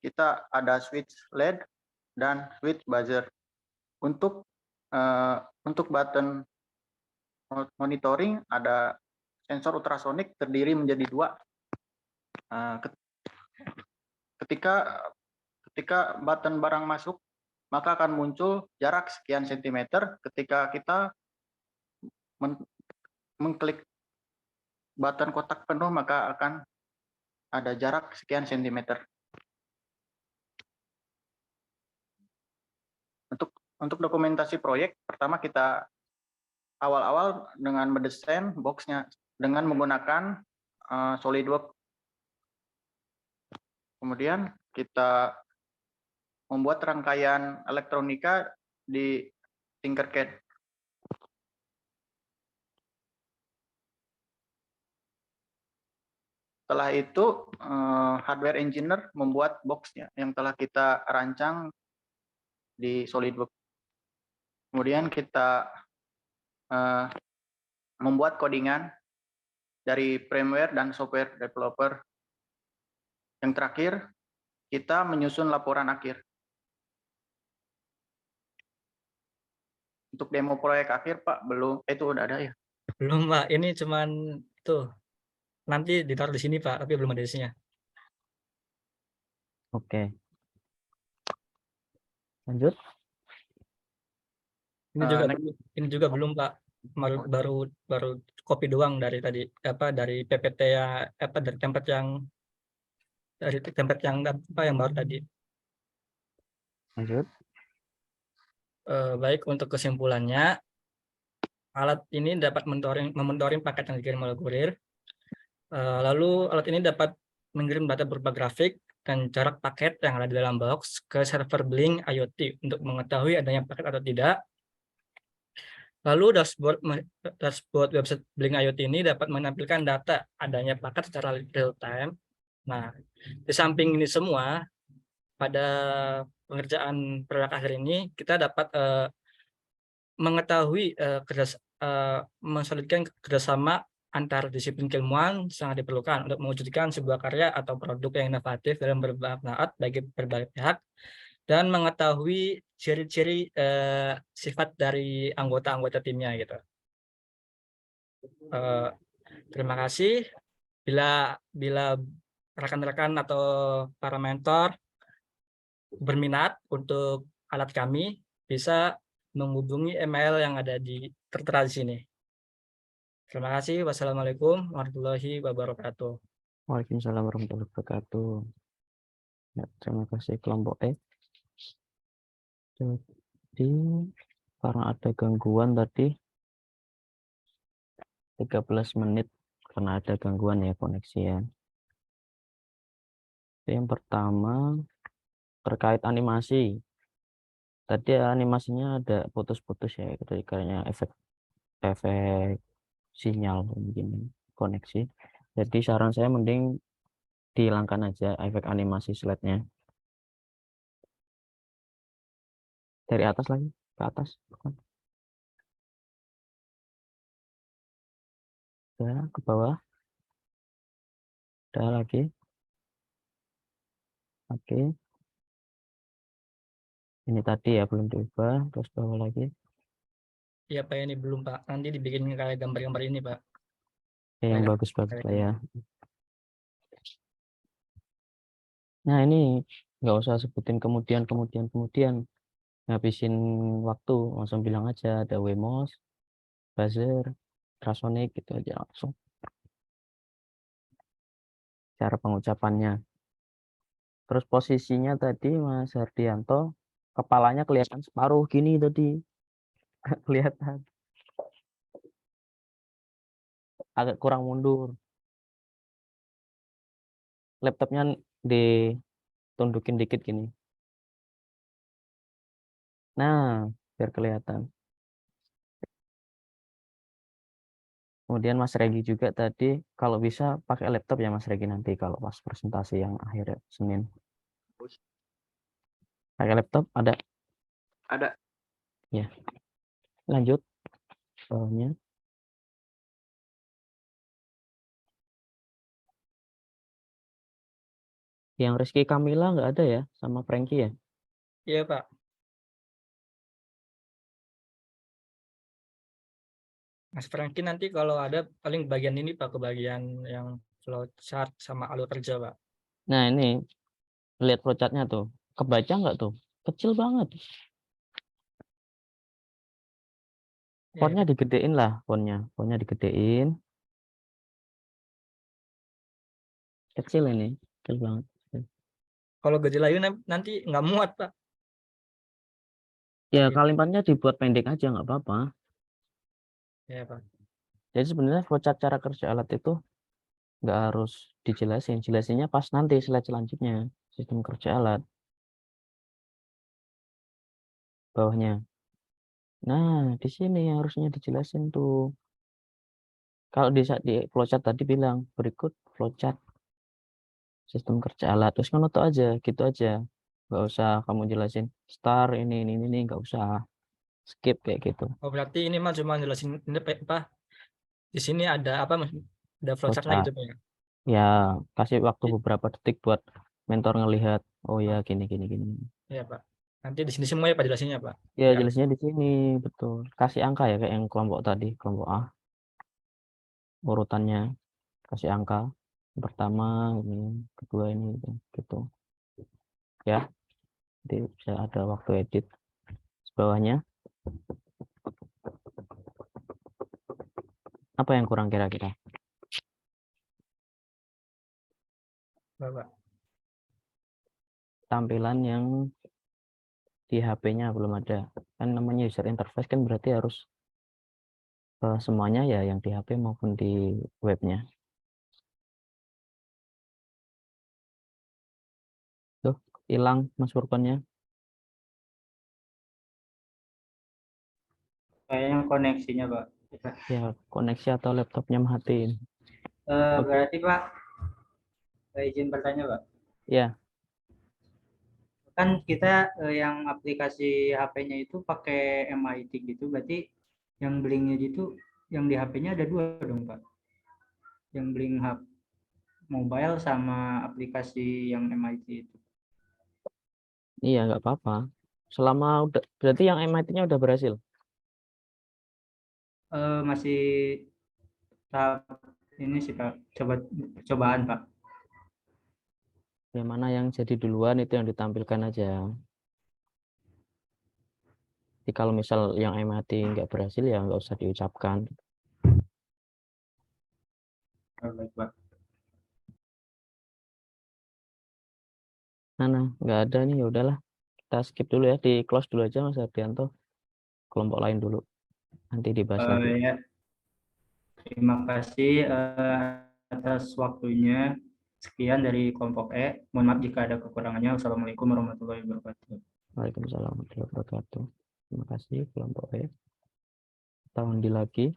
kita ada switch LED dan switch buzzer. Untuk button monitoring ada sensor ultrasonik terdiri menjadi dua. Ketika button barang masuk, maka akan muncul jarak sekian sentimeter. Ketika kita mengklik button kotak penuh, maka akan ada jarak sekian sentimeter. Untuk dokumentasi proyek, pertama kita awal-awal dengan mendesain boxnya dengan menggunakan SolidWorks. Kemudian kita membuat rangkaian elektronika di Tinkercad. Setelah itu hardware engineer membuat boxnya yang telah kita rancang di SolidWorks. Kemudian kita membuat codingan dari firmware dan software developer. Yang terakhir, kita menyusun laporan akhir. Untuk demo proyek akhir, Pak, belum. Itu udah ada ya? Belum, Pak. Ini cuman tuh nanti ditaruh di sini, Pak, tapi belum ada isinya. Oke. Lanjut. Ini juga belum, Pak. Baru copy doang dari tadi dari PPT ya dari template yang baru tadi. Lanjut. Baik, untuk kesimpulannya, alat ini dapat memonitoring paket yang dikirim oleh kurir. Lalu alat ini dapat mengirim data berupa grafik dan jarak paket yang ada di dalam box ke server Blink IoT untuk mengetahui adanya paket atau tidak. Lalu dashboard website Blink IoT ini dapat menampilkan data adanya paket secara real time. Nah, di samping ini semua, pada pengerjaan proyek akhir ini kita dapat mengetahui mensolidkan kerjasama antar disiplin keilmuan sangat diperlukan untuk mewujudkan sebuah karya atau produk yang inovatif dalam bermanfaat bagi berbagai pihak, dan mengetahui ciri-ciri sifat dari anggota-anggota timnya gitu. Terima kasih. Bila rekan-rekan atau para mentor berminat untuk alat kami, bisa menghubungi email yang ada tertera di sini. Terima kasih. Wassalamualaikum warahmatullahi wabarakatuh. Waalaikumsalam warahmatullahi wabarakatuh. Ya, terima kasih kelompok E. Jadi karena ada gangguan tadi 13 menit karena ada gangguan ya koneksi ya. Yang pertama terkait animasi. Tadi animasinya ada putus-putus ya, kayaknya efek sinyal mungkin koneksi. Jadi saran saya mending dihilangkan aja efek animasi slide-nya. Dari atas lagi ke atas. Udah ke bawah. Udah lagi. Oke. Ini tadi ya belum diubah, terus bawah lagi. Iya Pak, ini belum Pak. Nanti dibikin kayak gambar-gambar ini Pak. Yang Kayak bagus-bagus kayak lah ya. Nah ini nggak usah sebutin kemudian. Ngabisin waktu, langsung bilang aja ada Wemos, buzzer, ultrasonic gitu aja langsung. Cara pengucapannya. Terus posisinya tadi Mas Hardianto, kepalanya kelihatan separuh gini tadi. Kelihatan. Agak kurang mundur. Laptopnya ditundukin dikit gini. Nah, biar kelihatan. Kemudian Mas Regi juga tadi, kalau bisa pakai laptop ya Mas Regi nanti kalau pas presentasi yang akhir Senin. Pakai laptop ada? Ada. Ya. Lanjut. Bawahnya. Yang Rizky Kamila nggak ada ya, sama Frankie ya? Iya Pak. Mas Franky nanti kalau ada paling bagian ini Pak, ke bagian yang flowchart sama alur kerja Pak. Nah ini, lihat flowchartnya tuh. Kebaca nggak tuh? Kecil banget. Iya, Fontnya Pak. digedein lah, fontnya digedein. Kecil ini, kecil banget. Kalau gede layu nanti nggak muat Pak. Ya Iya. kalimatnya dibuat pendek aja nggak apa-apa. Iya Pak. Jadi sebenarnya flowchart cara kerja alat itu nggak harus dijelasin. Jelasinnya pas nanti slide selanjutnya. Sistem kerja alat. Bawahnya. Nah, di sini harusnya dijelasin tuh. Kalau di flowchart tadi bilang, berikut flowchart sistem kerja alat. Terus kan tuh aja, gitu aja. Nggak usah kamu jelasin star ini, nggak usah. Skip kayak gitu. Oh berarti ini mah cuma jelasin ini apa? Di sini ada apa Mas? Ada flowchartnya Flowchart. gitu Pak ya. Ya, kasih waktu beberapa detik buat mentor ngelihat, oh ya gini. Iya Pak. Nanti di sini semua ya Pak jelasinnya Pak. Ya, Ya. jelasnya di sini, betul. Kasih angka ya, kayak yang kelompok tadi, kelompok A. Urutannya, kasih angka. Pertama, ini, kedua ini, gitu. Ya, nanti bisa ada waktu edit. Bawahnya, apa yang kurang kira-kira? Pak. Tampilan yang di HP-nya belum ada. Kan namanya user interface kan berarti harus semuanya ya, yang di HP maupun di webnya. Tuh, hilang Mas Furqannya. Kayaknya koneksinya Pak. Ya, koneksi atau laptopnya matiin. Oke. Berarti Pak, saya izin bertanya Pak. Ya, Kan kita yang aplikasi HP-nya itu pakai MIT gitu, berarti yang Blink-nya gitu, yang di HP-nya ada dua dong Pak. Yang Blink Hub mobile sama aplikasi yang MIT itu. iya nggak apa-apa. Selama udah, berarti yang MIT-nya udah berhasil. Masih tahap ini sih Pak, cobaan Pak. Yang mana yang jadi duluan itu yang ditampilkan aja. Jadi kalau misal yang MIT nggak berhasil ya nggak usah diucapkan. Baik Pak. Nah, nggak ada nih, ya udahlah. Kita skip dulu ya, di close dulu aja Mas Ardianto. Kelompok lain dulu. Nanti dibahas lagi. Ya, terima kasih atas waktunya. Sekian dari kelompok E. Mohon maaf jika ada kekurangannya. Wassalamualaikum warahmatullahi wabarakatuh. Waalaikumsalam warahmatullahi wabarakatuh. Terima kasih kelompok E. Kita undi lagi.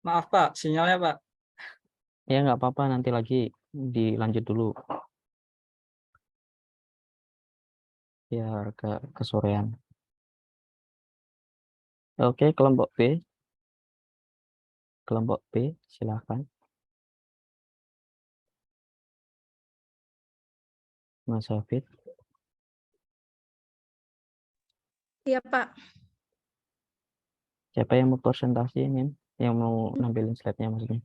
Maaf Pak, sinyalnya Pak. Ya nggak apa-apa, nanti lagi dilanjut dulu. Biar ke kesorean. Oke, kelompok B. Kelompok B, silakan. Mas Hafid. Iya, Pak. Siapa yang mau presentasi ini? Yang mau nampilin slide-nya maksudnya?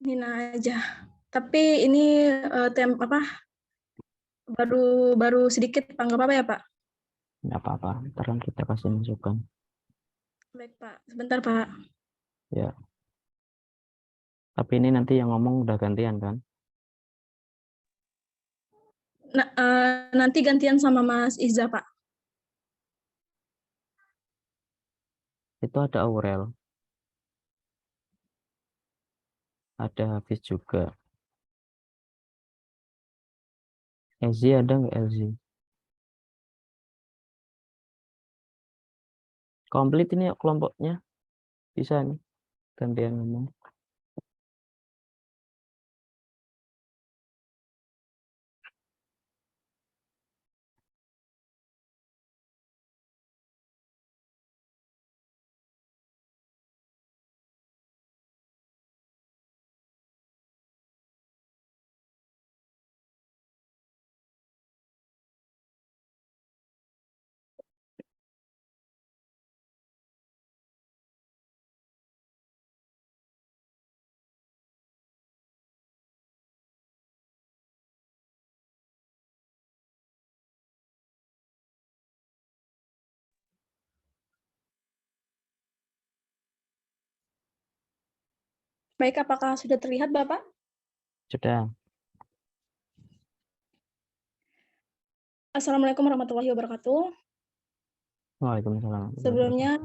Nina aja. Tapi ini baru sedikit, Pak. Nggak apa-apa ya, Pak? Nggak apa-apa, ntar kan kita kasih masukan. Baik, Pak. Sebentar, Pak. Ya. Tapi ini nanti yang ngomong udah gantian kan? Nah, nanti gantian sama Mas Iza, Pak. Itu ada Aurel. Ada Hafiz juga. Elzi ada nggak Elzi? Komplit ini kelompoknya. Bisa nih. Gantian ngomong. Baik, apakah sudah terlihat, Bapak? Sudah. Assalamualaikum warahmatullahi wabarakatuh. Waalaikumsalam. Sebelumnya,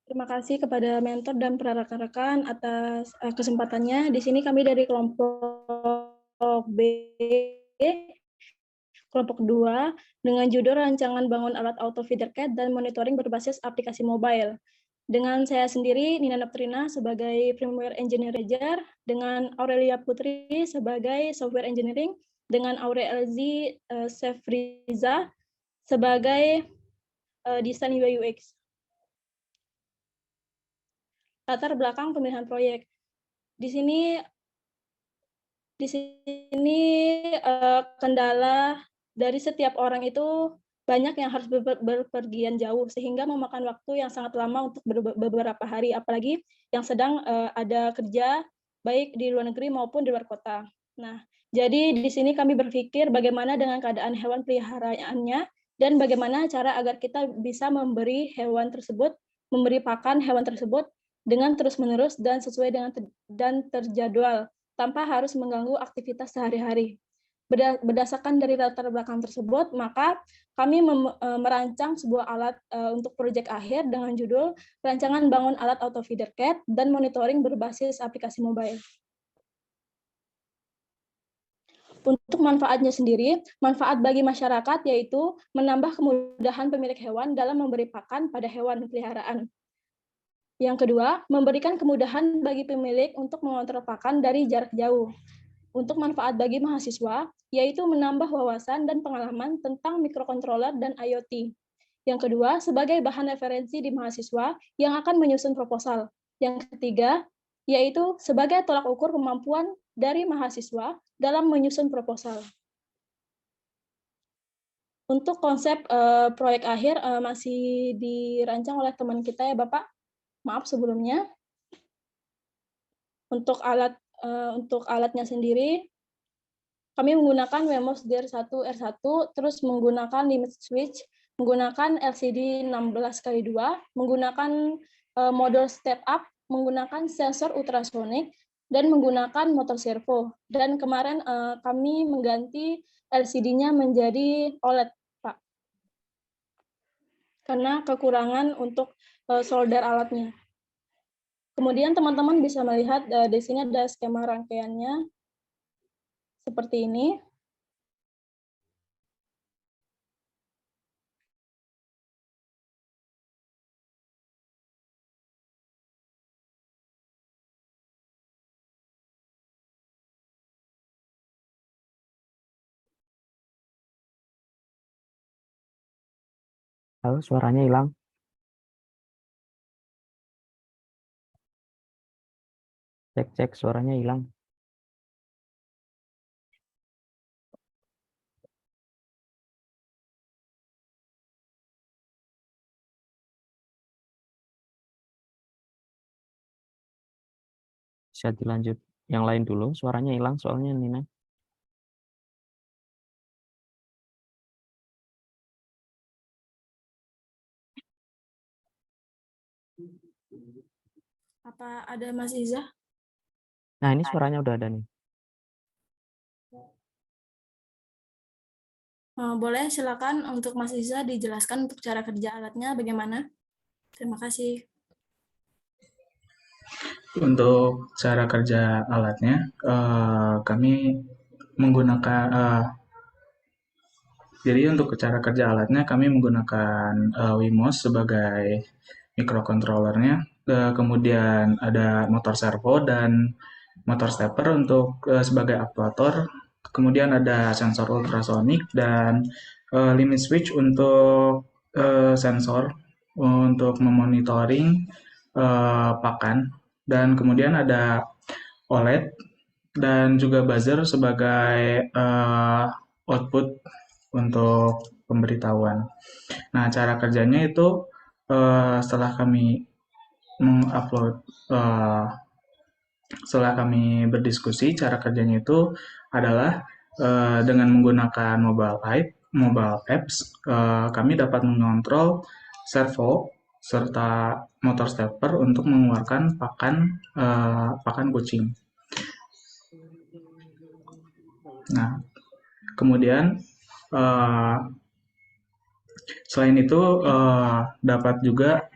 terima kasih kepada mentor dan para rekan-rekan atas kesempatannya. Di sini kami dari kelompok B, kelompok 2, dengan judul Rancangan Bangun Alat Auto Feeder CAT dan Monitoring Berbasis Aplikasi Mobile. Dengan saya sendiri, Nina Neptrina, sebagai Firmware Engineer Manager, dengan Aurelia Putri sebagai Software Engineering, dengan Aurelzi Sefriza sebagai Desain UI UX. Latar belakang pemilihan proyek. Di sini kendala dari setiap orang itu banyak yang harus berpergian jauh sehingga memakan waktu yang sangat lama untuk beberapa hari, apalagi yang sedang ada kerja baik di luar negeri maupun di luar kota. Nah, jadi di sini kami berpikir bagaimana dengan keadaan hewan peliharaannya dan bagaimana cara agar kita bisa memberi pakan hewan tersebut dengan terus-menerus dan sesuai dengan dan terjadwal tanpa harus mengganggu aktivitas sehari-hari. Berdasarkan dari latar belakang tersebut, maka kami merancang sebuah alat untuk proyek akhir dengan judul Rancangan Bangun Alat Auto Feeder CAT dan Monitoring Berbasis Aplikasi Mobile. Untuk manfaatnya sendiri, manfaat bagi masyarakat yaitu menambah kemudahan pemilik hewan dalam memberi pakan pada hewan peliharaan. Yang kedua, memberikan kemudahan bagi pemilik untuk mengontrol pakan dari jarak jauh. Untuk manfaat bagi mahasiswa, yaitu menambah wawasan dan pengalaman tentang mikrokontroler dan IoT. Yang kedua, sebagai bahan referensi di mahasiswa yang akan menyusun proposal. Yang ketiga, yaitu sebagai tolak ukur kemampuan dari mahasiswa dalam menyusun proposal. Untuk konsep proyek akhir masih dirancang oleh teman kita ya Bapak. Maaf sebelumnya. Untuk alatnya sendiri, kami menggunakan Wemos DR1 R1, terus menggunakan limit switch, menggunakan LCD 16x2, menggunakan modul step up, menggunakan sensor ultrasonik, dan menggunakan motor servo. Dan kemarin kami mengganti LCD-nya menjadi OLED, Pak. Karena kekurangan untuk solder alatnya. Kemudian teman-teman bisa melihat di sini ada skema rangkaiannya seperti ini. Halo, suaranya hilang. Cek suaranya hilang. Bisa dilanjut yang lain dulu, suaranya hilang soalnya Nina. Apa ada Mas Iza? Nah, ini suaranya udah ada nih. Boleh silakan untuk Mas Iza dijelaskan untuk cara kerja alatnya bagaimana? Terima kasih. Untuk cara kerja alatnya, kami menggunakan jadi untuk cara kerja alatnya kami menggunakan Wemos sebagai microcontrollernya, kemudian ada motor servo dan motor stepper untuk sebagai aktuator, kemudian ada sensor ultrasonik dan limit switch untuk sensor untuk memonitoring pakan, dan kemudian ada OLED dan juga buzzer sebagai output untuk pemberitahuan. Nah, cara kerjanya itu setelah kami mengupload, setelah kami berdiskusi, cara kerjanya itu adalah dengan menggunakan mobile apps, kami dapat mengontrol servo serta motor stepper untuk mengeluarkan pakan kucing. Nah, kemudian selain itu dapat juga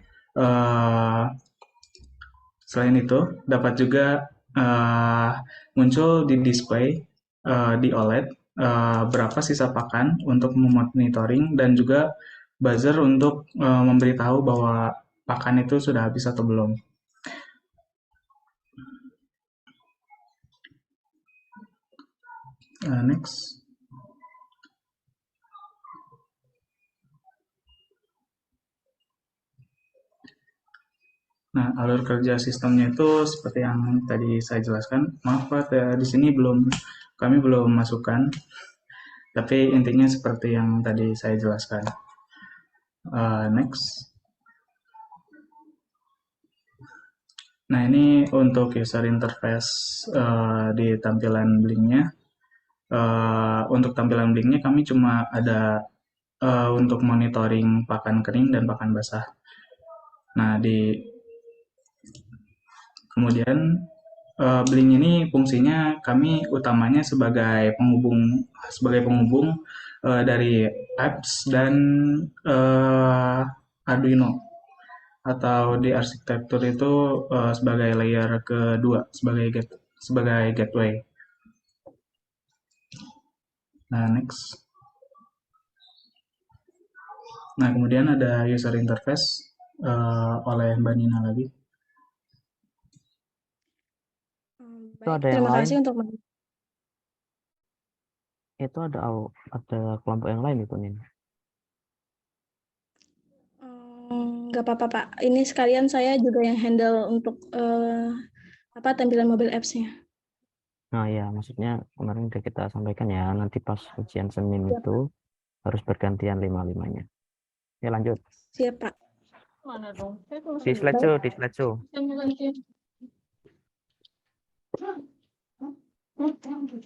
muncul di display di OLED berapa sisa pakan untuk memonitoring, dan juga buzzer untuk memberitahu bahwa pakan itu sudah habis atau belum. Next. Nah, alur kerja sistemnya itu seperti yang tadi saya jelaskan. Maaf Pak, di sini kami belum masukkan, tapi intinya seperti yang tadi saya jelaskan. Next. Nah, ini untuk user interface di tampilan Blink-nya. Untuk tampilan Blink-nya kami cuma ada untuk monitoring pakan kering dan pakan basah. Nah, kemudian Blink ini fungsinya kami utamanya sebagai penghubung dari apps dan Arduino, atau di arsitektur itu sebagai layer kedua, sebagai gateway. Nah, next. Nah, kemudian ada user interface oleh Mbak Nina lagi. Itu ada yang Terima lain. kasih untuk Itu ada kelompok yang lain itu Nina. nggak apa-apa Pak. Ini sekalian saya juga yang handle untuk tampilan mobile apps-nya. Nah ya, maksudnya kemarin udah kita sampaikan ya, nanti pas ujian Senin Siap, itu harus bergantian 5-5-nya. Ya lanjut. Siap Pak. Mana dong? Di slideshow.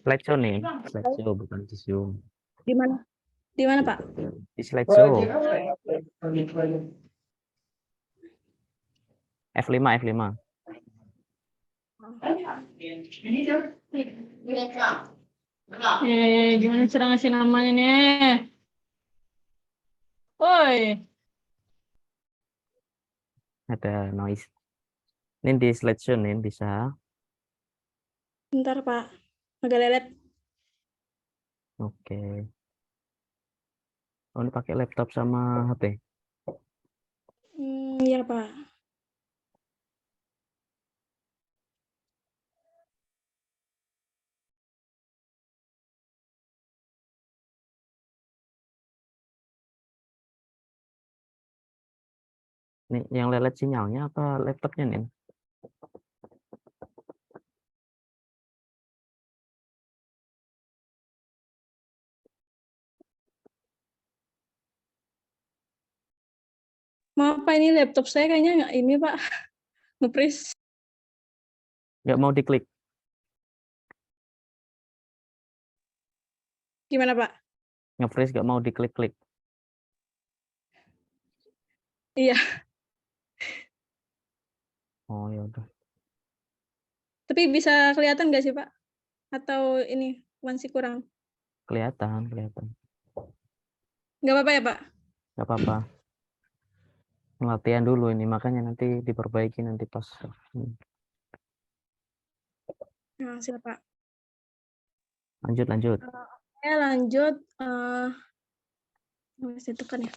Slideshow nih, slideshow bukan di Zoom. Di mana? Di mana Pak? Di slideshow. F5. Gimana cara ngasih namanya nih? Woi. Ada noise. Ini di slideshow nih bisa. Bentar Pak. Agak lelet. Oke. Oh, ini pakai laptop sama HP. Iya Pak. Nih, yang lelet sinyalnya apa laptopnya nih? Maaf Pak, ini laptop saya kayaknya nggak ini Pak, nge-freeze. Nggak mau diklik. Gimana Pak? Nge-freeze nggak mau diklik-klik. Iya, Oh ya udah. tapi bisa kelihatan nggak sih Pak? Atau ini masih kurang? Kelihatan. Nggak apa-apa ya Pak? Nggak apa-apa. Latihan dulu ini, makanya nanti diperbaiki nanti pas. Nah, siap Pak. Lanjut. Oke, lanjut. Itu kan ya.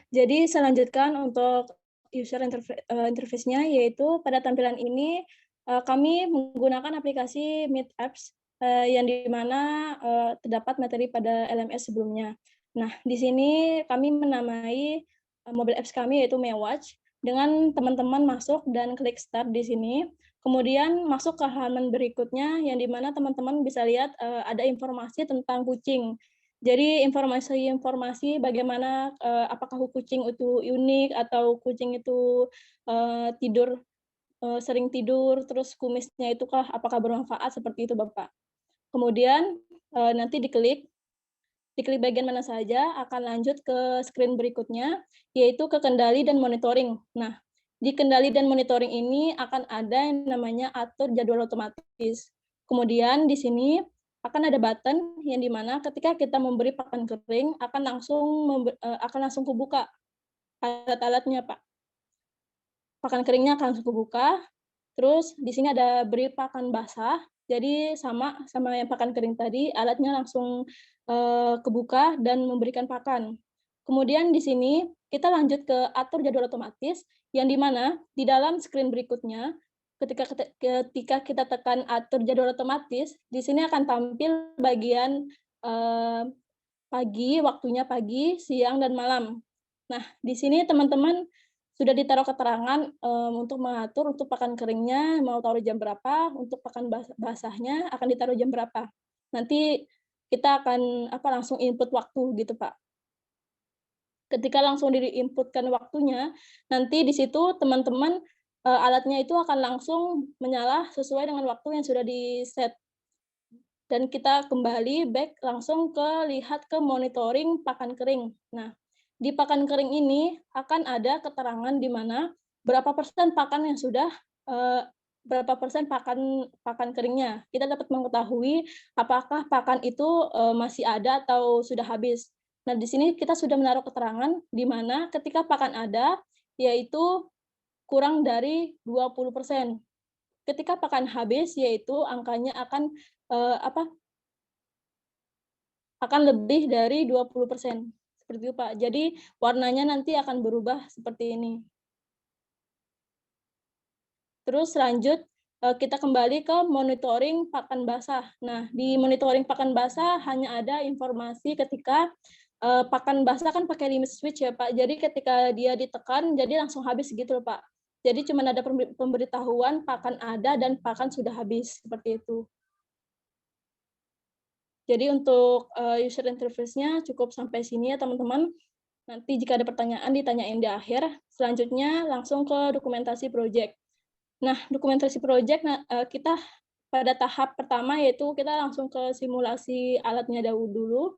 Jadi saya lanjutkan untuk user interface-nya, yaitu pada tampilan ini kami menggunakan aplikasi Meet Apps yang dimana terdapat materi pada LMS sebelumnya. Nah, di sini kami menamai mobile apps kami yaitu MeWatch dengan teman-teman masuk dan klik start di sini. Kemudian masuk ke halaman berikutnya yang dimana teman-teman bisa lihat ada informasi tentang kucing. Jadi informasi-informasi bagaimana apakah kucing itu unik atau kucing itu tidur sering tidur, terus kumisnya itu apakah bermanfaat seperti itu Bapak. Kemudian nanti diklik bagian mana saja akan lanjut ke screen berikutnya, yaitu ke kendali dan monitoring. Nah, di kendali dan monitoring ini akan ada yang namanya atur jadwal otomatis. Kemudian di sini akan ada button yang dimana ketika kita memberi pakan kering akan langsung kebuka alat-alatnya Pak. Pakan keringnya akan langsung kebuka. Terus di sini ada beri pakan basah. Jadi sama yang pakan kering tadi, alatnya langsung kebuka dan memberikan pakan. Kemudian di sini kita lanjut ke atur jadwal otomatis yang dimana di dalam screen berikutnya ketika kita tekan atur jadwal otomatis, di sini akan tampil bagian waktunya pagi, siang, dan malam. Nah, di sini teman-teman sudah ditaruh keterangan untuk mengatur untuk pakan keringnya mau taruh jam berapa, untuk pakan basahnya akan ditaruh jam berapa. Nanti kita akan langsung input waktu gitu Pak. Ketika langsung di-inputkan waktunya, nanti di situ teman-teman alatnya itu akan langsung menyala sesuai dengan waktu yang sudah di-set. Dan kita kembali back langsung lihat ke monitoring pakan kering. Nah, di pakan kering ini akan ada keterangan di mana berapa persen pakan yang sudah berapa persen pakan keringnya. Kita dapat mengetahui apakah pakan itu masih ada atau sudah habis. Nah, di sini kita sudah menaruh keterangan di mana ketika pakan ada, yaitu kurang dari 20%. Ketika pakan habis, yaitu angkanya akan akan lebih dari 20%. Seperti itu Pak. Jadi warnanya nanti akan berubah seperti ini. Terus lanjut kita kembali ke monitoring pakan basah. Nah, di monitoring pakan basah hanya ada informasi ketika pakan basah kan pakai limit switch ya Pak. Jadi ketika dia ditekan jadi langsung habis gitu loh Pak. Jadi cuma ada pemberitahuan pakan ada dan pakan sudah habis seperti itu. Jadi untuk user interface-nya cukup sampai sini ya teman-teman. Nanti jika ada pertanyaan ditanyain di akhir. Selanjutnya langsung ke dokumentasi project. Nah, dokumentasi project kita pada tahap pertama yaitu kita langsung ke simulasi alatnya dulu.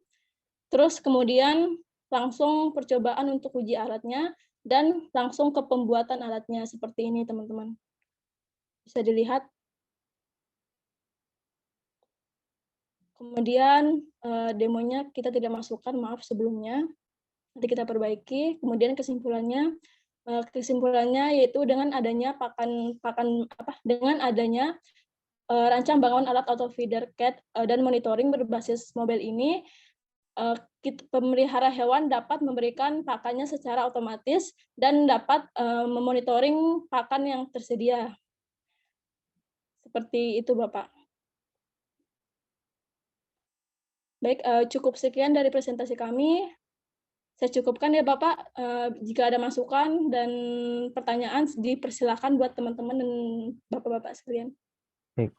Terus kemudian langsung percobaan untuk uji alatnya dan langsung ke pembuatan alatnya seperti ini teman-teman. Bisa dilihat. Kemudian demonya kita tidak masukkan, maaf sebelumnya. Nanti kita perbaiki. Kemudian kesimpulannya yaitu dengan adanya dengan adanya rancang bangun alat auto feeder cat dan monitoring berbasis mobile ini, pemelihara hewan dapat memberikan pakannya secara otomatis dan dapat memonitoring pakan yang tersedia. Seperti itu Bapak. Baik, cukup sekian dari presentasi kami. Saya cukupkan ya Bapak. Jika ada masukan dan pertanyaan, dipersilakan buat teman-teman dan Bapak-Bapak sekalian. Baik.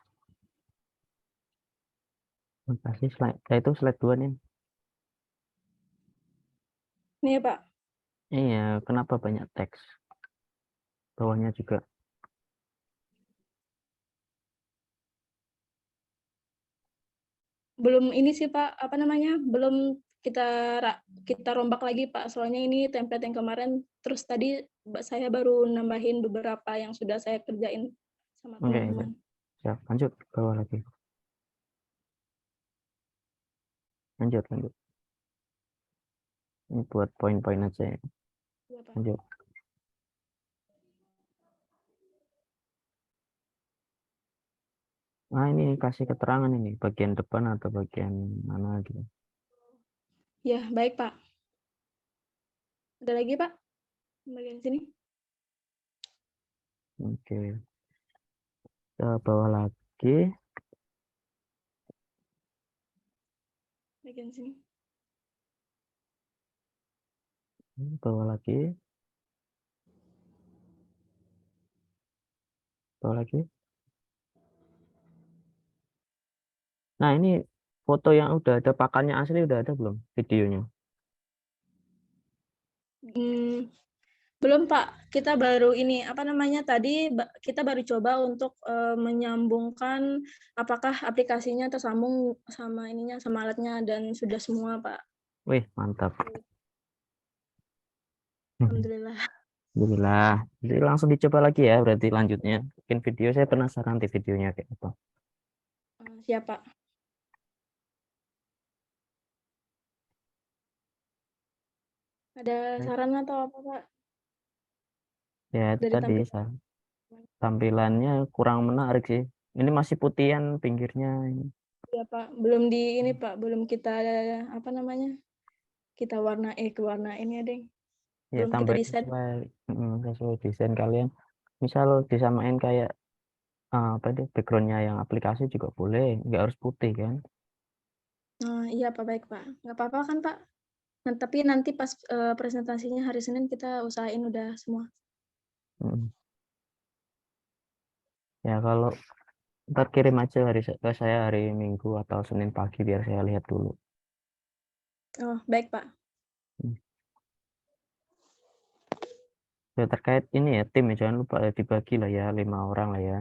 Terima kasih. Itu slide 2 nih. Ini ya Pak. Iya, kenapa banyak teks? Bawahnya juga. Belum ini sih Pak, apa namanya? Belum kita rombak lagi Pak. Soalnya ini template yang kemarin, terus tadi saya baru nambahin beberapa yang sudah saya kerjain sama Oke, teman-teman. siap. Lanjut, bawah lagi. Lanjut. Ini buat poin-poin aja ya. Iya, Pak. Lanjut. Nah, ini kasih keterangan ini, bagian depan atau bagian mana gitu. Ya, baik Pak. Ada lagi Pak? Bagian sini. Oke. Kita bawah lagi. Bagian sini. Bawah lagi. Bawah lagi. Nah, ini foto yang udah ada pakannya asli udah ada belum videonya? Belum Pak, kita baru ini apa namanya tadi kita baru coba untuk menyambungkan apakah aplikasinya tersambung sama ininya sama alatnya dan sudah semua Pak. Wih, mantap. Alhamdulillah. Alhamdulillah. Jadi langsung dicoba lagi ya berarti lanjutnya. Bikin video, saya penasaran nanti videonya kayak apa. Siap Pak. Ada saran atau apa Pak? Ya, itu Dari tadi tampilan. tampilannya kurang menarik sih. Ini masih putihan pinggirnya. Ya Pak, belum di ini Pak, belum kita apa namanya? Kita warnain ya, Deng. Ya, Belum kita tambah desain. sesuai desain kalian. Misal disamain kayak apa deh backgroundnya yang aplikasi juga boleh, nggak harus putih kan. Iya Pak, baik Pak. Nggak apa-apa kan Pak? Nah, tapi nanti pas presentasinya hari Senin kita usahain udah semua. Mm. Ya kalau ntar kirim aja ke saya hari Minggu atau Senin pagi biar saya lihat dulu. Oh, baik Pak. Ya, terkait ini ya tim ya jangan lupa dibagi lah ya 5 orang lah ya.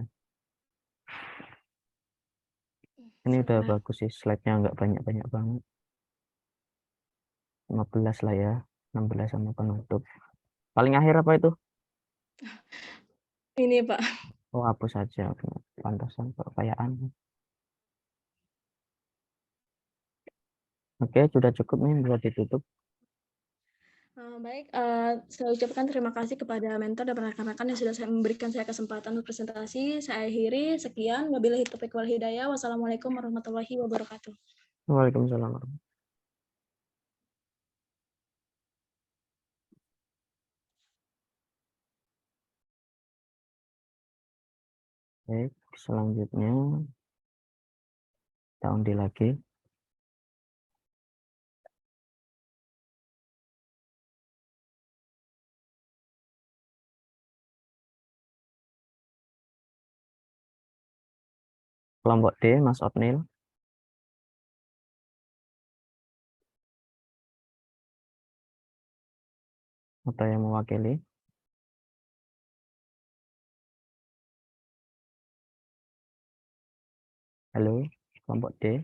Ini udah Siap. bagus sih slide-nya nggak banyak-banyak banget. 15 lah ya, 16 sama penutup. Paling akhir apa itu? Ini Pak. Oh, hapus saja. Pantasan kekayaan. Oke, sudah cukup nih bisa ditutup. Baik, saya ucapkan terima kasih kepada mentor dan rekan-rekan yang sudah memberikan saya kesempatan untuk presentasi. Saya akhiri, sekian. Wabillahi taufiq wal hidayah. Wassalamualaikum warahmatullahi wabarakatuh. Waalaikumsalam. Baik, selanjutnya kita undi lagi. Kelompok D, Mas Otnil. Atau yang mewakili. Halo, kelompok D.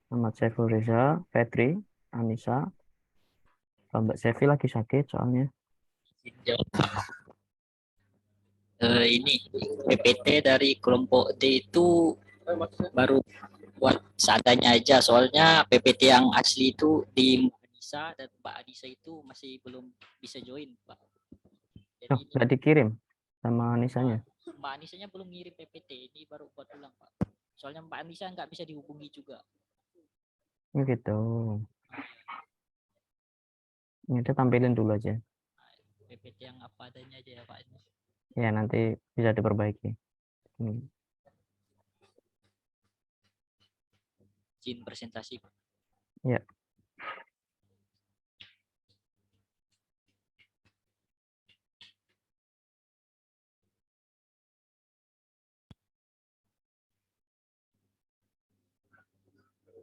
Muhammad Saiful Reza, Fetri, Anissa. Mbak Sevi lagi sakit soalnya. Ini PPT dari kelompok D itu baru buat seadanya aja, soalnya PPT yang asli itu di Mbak Anissa dan Mbak Anissa itu masih belum bisa join Pak. Jadi nggak dikirim sama Anisanya. Mbak Anisanya belum ngirim PPT, ini baru buat ulang Pak. Soalnya Mbak Anissa nggak bisa dihubungi juga. Gitu. Ini kita tampilin dulu aja. PPT yang apa adanya aja ya Pak. Ya, nanti bisa diperbaiki. Izin presentasi Pak. Ya.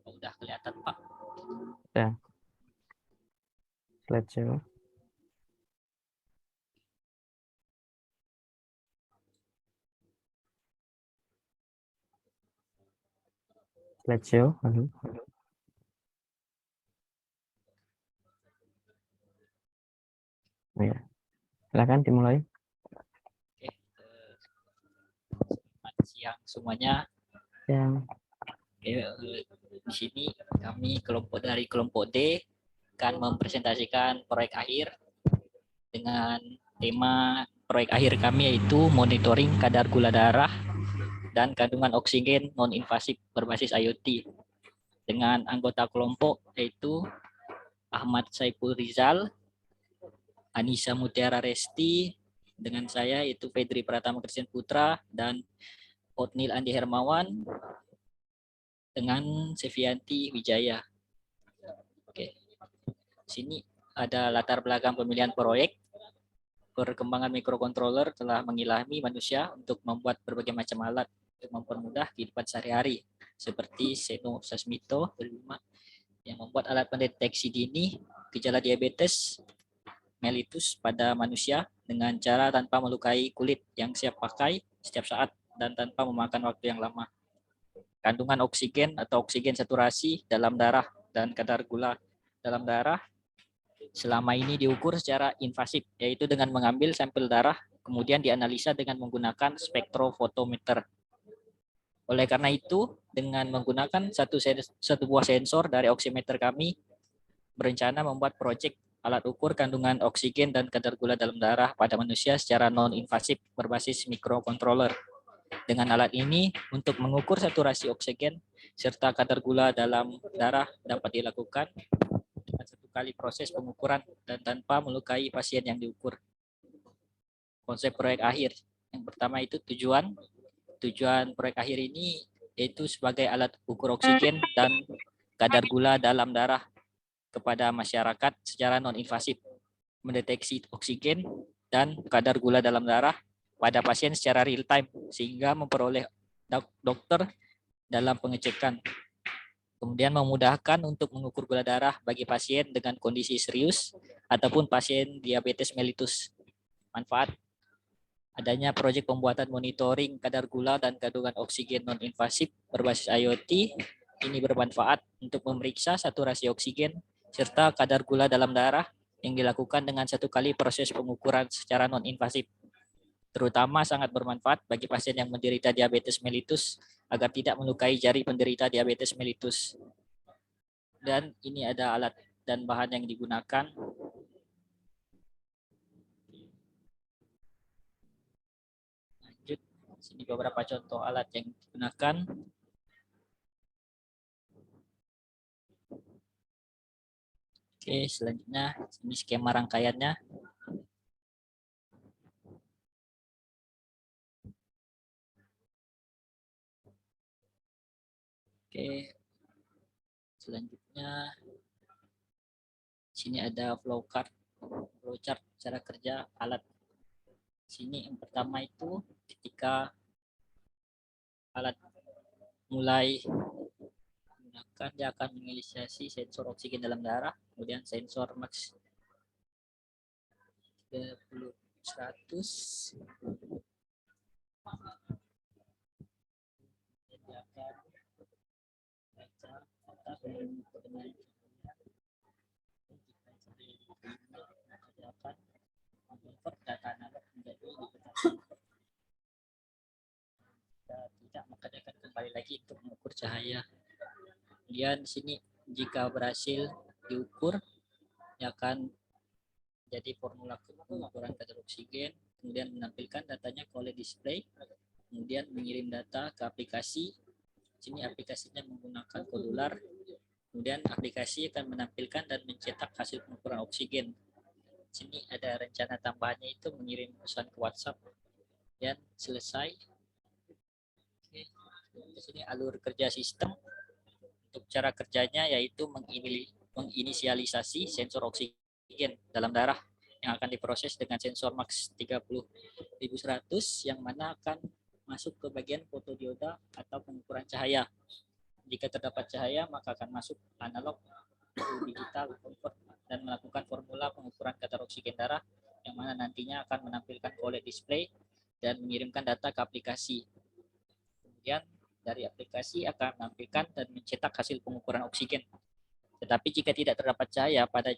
Udah kelihatan Pak. Ya. Slideshow. Slideshow. Halo. Ya. Silakan dimulai. Oke. Selamat siang semuanya. Yang Oke, di sini kami dari kelompok D akan mempresentasikan proyek akhir dengan tema proyek akhir kami yaitu monitoring kadar gula darah dan kandungan oksigen non-invasif berbasis IoT dengan anggota kelompok yaitu Ahmad Saiful Rizal, Anissa Mutiara Resti, dengan saya yaitu Fedri Pratama Christian Putra dan Otnil Andi Hermawan dengan Sevianti Wijaya. Oke. Sini ada latar belakang pemilihan proyek. Perkembangan mikrokontroler telah mengilhami manusia untuk membuat berbagai macam alat untuk mempermudah kehidupan sehari-hari, seperti Seno Sasmito yang membuat alat pendeteksi dini gejala diabetes mellitus pada manusia dengan cara tanpa melukai kulit yang siap pakai setiap saat dan tanpa memakan waktu yang lama. Kandungan oksigen atau oksigen saturasi dalam darah dan kadar gula dalam darah selama ini diukur secara invasif, yaitu dengan mengambil sampel darah, kemudian dianalisa dengan menggunakan spektrofotometer. Oleh karena itu, dengan menggunakan satu buah sensor dari oximeter kami, berencana membuat proyek alat ukur kandungan oksigen dan kadar gula dalam darah pada manusia secara non-invasif berbasis mikrokontroler. Dengan alat ini, untuk mengukur saturasi oksigen serta kadar gula dalam darah dapat dilakukan dengan satu kali proses pengukuran dan tanpa melukai pasien yang diukur. Konsep proyek akhir. Yang pertama itu tujuan proyek akhir ini yaitu sebagai alat ukur oksigen dan kadar gula dalam darah kepada masyarakat secara non-invasif, mendeteksi oksigen dan kadar gula dalam darah pada pasien secara real time sehingga memperoleh dokter dalam pengecekan. Kemudian memudahkan untuk mengukur gula darah bagi pasien dengan kondisi serius ataupun pasien diabetes mellitus. Manfaat adanya proyek pembuatan monitoring kadar gula dan kandungan oksigen non-invasif berbasis IoT ini bermanfaat untuk memeriksa saturasi oksigen serta kadar gula dalam darah yang dilakukan dengan satu kali proses pengukuran secara non-invasif. Terutama sangat bermanfaat bagi pasien yang menderita diabetes mellitus agar tidak melukai jari penderita diabetes mellitus. Dan ini ada alat dan bahan yang digunakan. Lanjut, sini beberapa contoh alat yang digunakan. Oke, selanjutnya ini skema rangkaiannya. Oke, selanjutnya sini ada flowchart cara kerja alat. Sini yang pertama itu ketika alat mulai menggunakan, dia akan menginisiasi sensor oksigen dalam darah, kemudian sensor max 30 100 dia akan convert data analog menjadi tidak, maka dia akan kembali lagi untuk mengukur cahaya. Kemudian di sini jika berhasil diukur, dia akan jadi formula pengukuran kadar oksigen, kemudian menampilkan datanya ke OLED display, kemudian mengirim data ke aplikasi. Sini aplikasinya menggunakan kodular, kemudian aplikasi akan menampilkan dan mencetak hasil pengukuran oksigen. Sini ada rencana tambahannya itu mengirim pesan ke WhatsApp dan selesai. Oke. Di sini alur kerja sistem. Untuk cara kerjanya yaitu menginisialisasi sensor oksigen dalam darah yang akan diproses dengan sensor max 30.100 yang mana akan masuk ke bagian fotodioda atau pengukuran cahaya. Jika terdapat cahaya, maka akan masuk analog to digital convert dan melakukan formula pengukuran kadar oksigen darah yang mana nantinya akan menampilkan OLED display dan mengirimkan data ke aplikasi. Kemudian dari aplikasi akan menampilkan dan mencetak hasil pengukuran oksigen. Tetapi jika tidak terdapat cahaya pada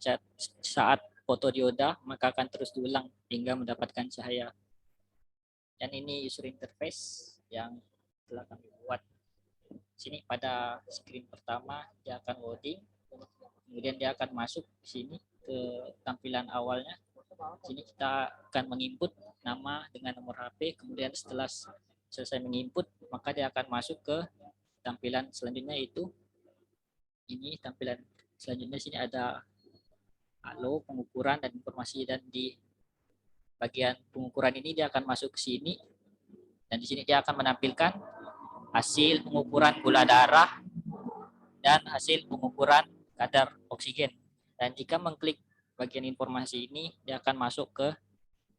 saat fotodioda, maka akan terus diulang hingga mendapatkan cahaya. Dan ini user interface yang telah kami buat. Sini pada screen pertama dia akan loading, kemudian dia akan masuk sini ke tampilan awalnya. Sini kita akan menginput nama dengan nomor HP, kemudian setelah selesai menginput, maka dia akan masuk ke tampilan selanjutnya, yaitu ini tampilan selanjutnya. Sini ada halo, pengukuran dan informasi, dan di bagian pengukuran ini dia akan masuk ke sini dan di sini dia akan menampilkan hasil pengukuran gula darah dan hasil pengukuran kadar oksigen. Dan jika mengklik bagian informasi ini, dia akan masuk ke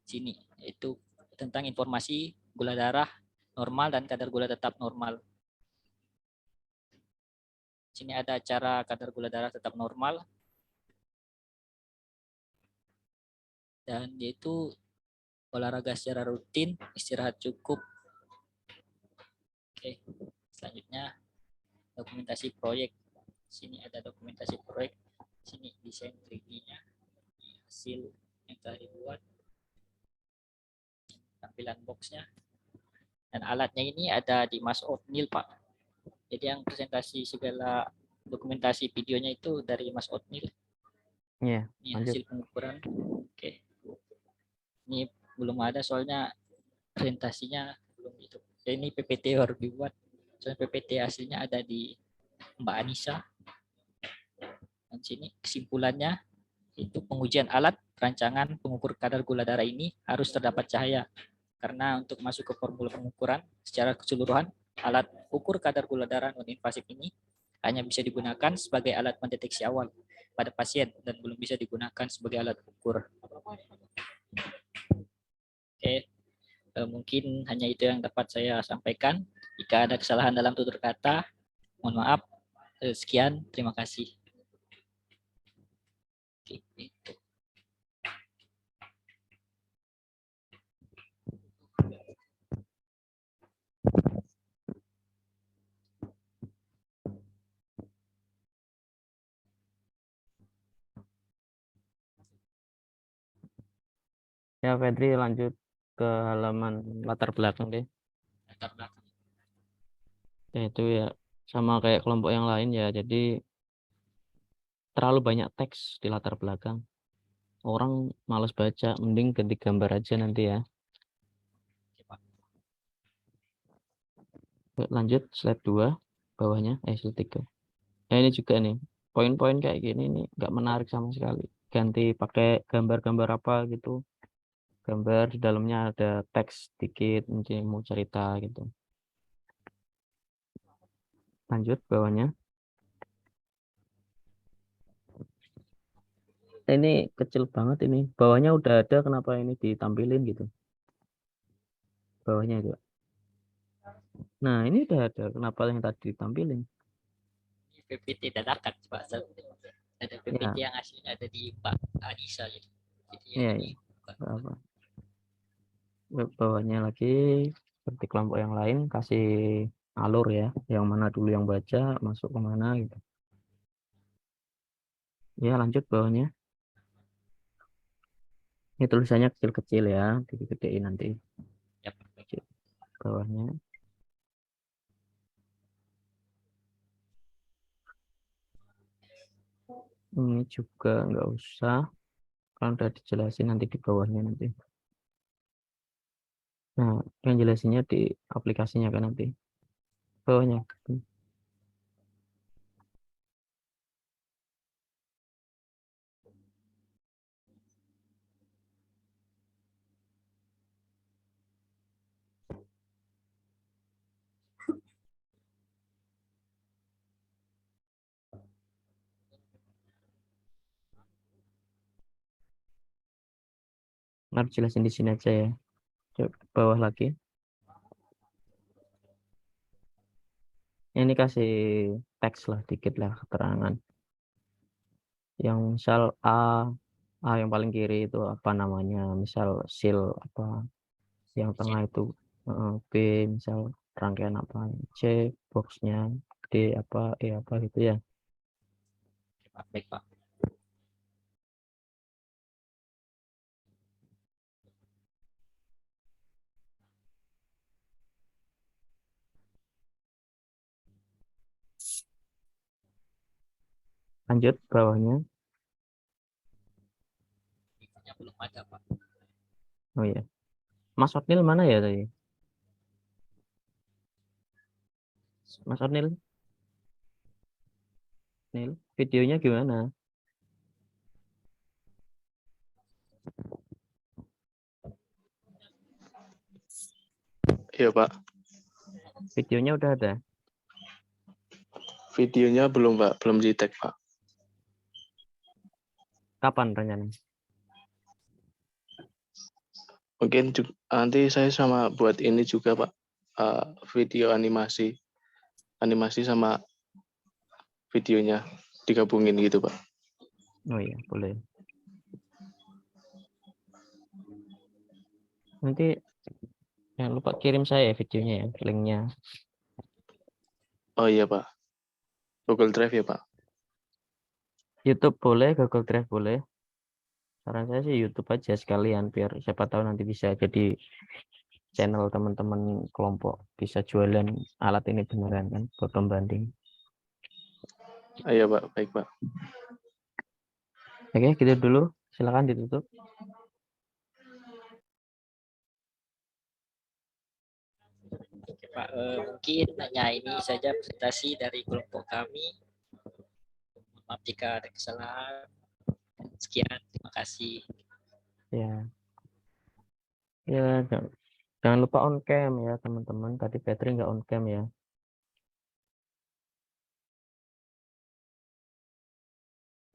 sini, yaitu tentang informasi gula darah normal dan kadar gula tetap normal. Sini ada cara kadar gula darah tetap normal, dan yaitu olahraga secara rutin, istirahat cukup. Oke, selanjutnya dokumentasi proyek. Sini ada dokumentasi proyek, sini desain 3D-nya, hasil yang telah dibuat, tampilan boxnya, dan alatnya ini ada di Mas Otnil, Pak. Jadi yang presentasi segala dokumentasi videonya itu dari Mas Otnil. Iya, Ini lanjut. hasil pengukuran. Oke, ini belum ada soalnya presentasinya belum itu. Ya, ini PPT baru dibuat. Soalnya PPT hasilnya ada di Mbak Anissa. Dan sini kesimpulannya itu pengujian alat rancangan pengukur kadar gula darah ini harus terdapat cahaya. Karena untuk masuk ke formula pengukuran secara keseluruhan, alat ukur kadar gula darah non-invasif ini hanya bisa digunakan sebagai alat mendeteksi awal pada pasien dan belum bisa digunakan sebagai alat ukur. Oke, mungkin hanya itu yang dapat saya sampaikan. Jika ada kesalahan dalam tutur kata, mohon maaf. Sekian, terima kasih. Oke, itu. Ya, Fedri lanjut ke halaman latar belakang deh. Latar belakang. Ya, itu ya sama kayak kelompok yang lain ya. Jadi terlalu banyak teks di latar belakang. Orang malas baca, mending ganti gambar aja nanti ya. Lanjut slide 2 bawahnya, slide 3. Nah, ini juga nih, poin-poin kayak gini nih nggak menarik sama sekali. Ganti pakai gambar-gambar apa gitu. Gambar di dalamnya ada teks sedikit, mungkin mau cerita gitu. Lanjut bawahnya. Ini kecil banget ini. Bawahnya udah ada, kenapa ini ditampilin gitu. Bawahnya juga. Nah, ini udah ada, kenapa yang tadi ditampilin? PPT dadakan, Pak. Ada PPT Ya. yang aslinya ada di Pak Anissa. Jadi Iya, ini ya. Apa? Bawahnya lagi seperti kelompok yang lain, kasih alur ya, yang mana dulu yang baca, masuk ke mana gitu. Ya, lanjut bawahnya. Ini tulisannya kecil-kecil ya, digedein nanti. ya, Bawahnya. Ini juga nggak usah, kan udah dijelasin nanti di bawahnya nanti. Nah, yang jelasinnya di aplikasinya kan nanti. Bawahnya. Harus jelasin di sini aja ya. Coba bawah lagi. Ini kasih teks lah dikit lah keterangan. Yang misal A yang paling kiri itu apa namanya? Misal seal apa? Yang tengah itu B misal rangkaian apa? C boxnya, D apa, E apa gitu ya. Baik, Pak. Lanjut bawahnya. Infonya belum ada, Pak. Oh iya. Mas Otnil mana ya tadi? Mas Otnil? Nil, videonya gimana? Iya, Pak. Videonya udah ada? Videonya belum, Pak. Belum di-tag, Pak. Kapan rencananya? Mungkin nanti saya sama buat ini juga, Pak. Video animasi sama videonya digabungin gitu, Pak. Oh iya, boleh. Nanti jangan lupa kirim saya videonya ya, linknya. Oh iya, Pak. Google Drive ya, Pak. YouTube boleh, Google Drive boleh. Saran saya sih YouTube aja sekalian biar siapa tahu nanti bisa jadi channel teman-teman kelompok, bisa jualan alat ini beneran kan buat pembanding. Iya, Pak. Baik, Pak. Oke, gitu dulu. Silakan ditutup. Oke, Pak, mungkin hanya ini saja presentasi dari kelompok kami. Maaf jika ada kesalahan. Sekian, terima kasih. Ya. Ya, jangan lupa on cam ya teman-teman. Tadi Petri nggak on cam ya.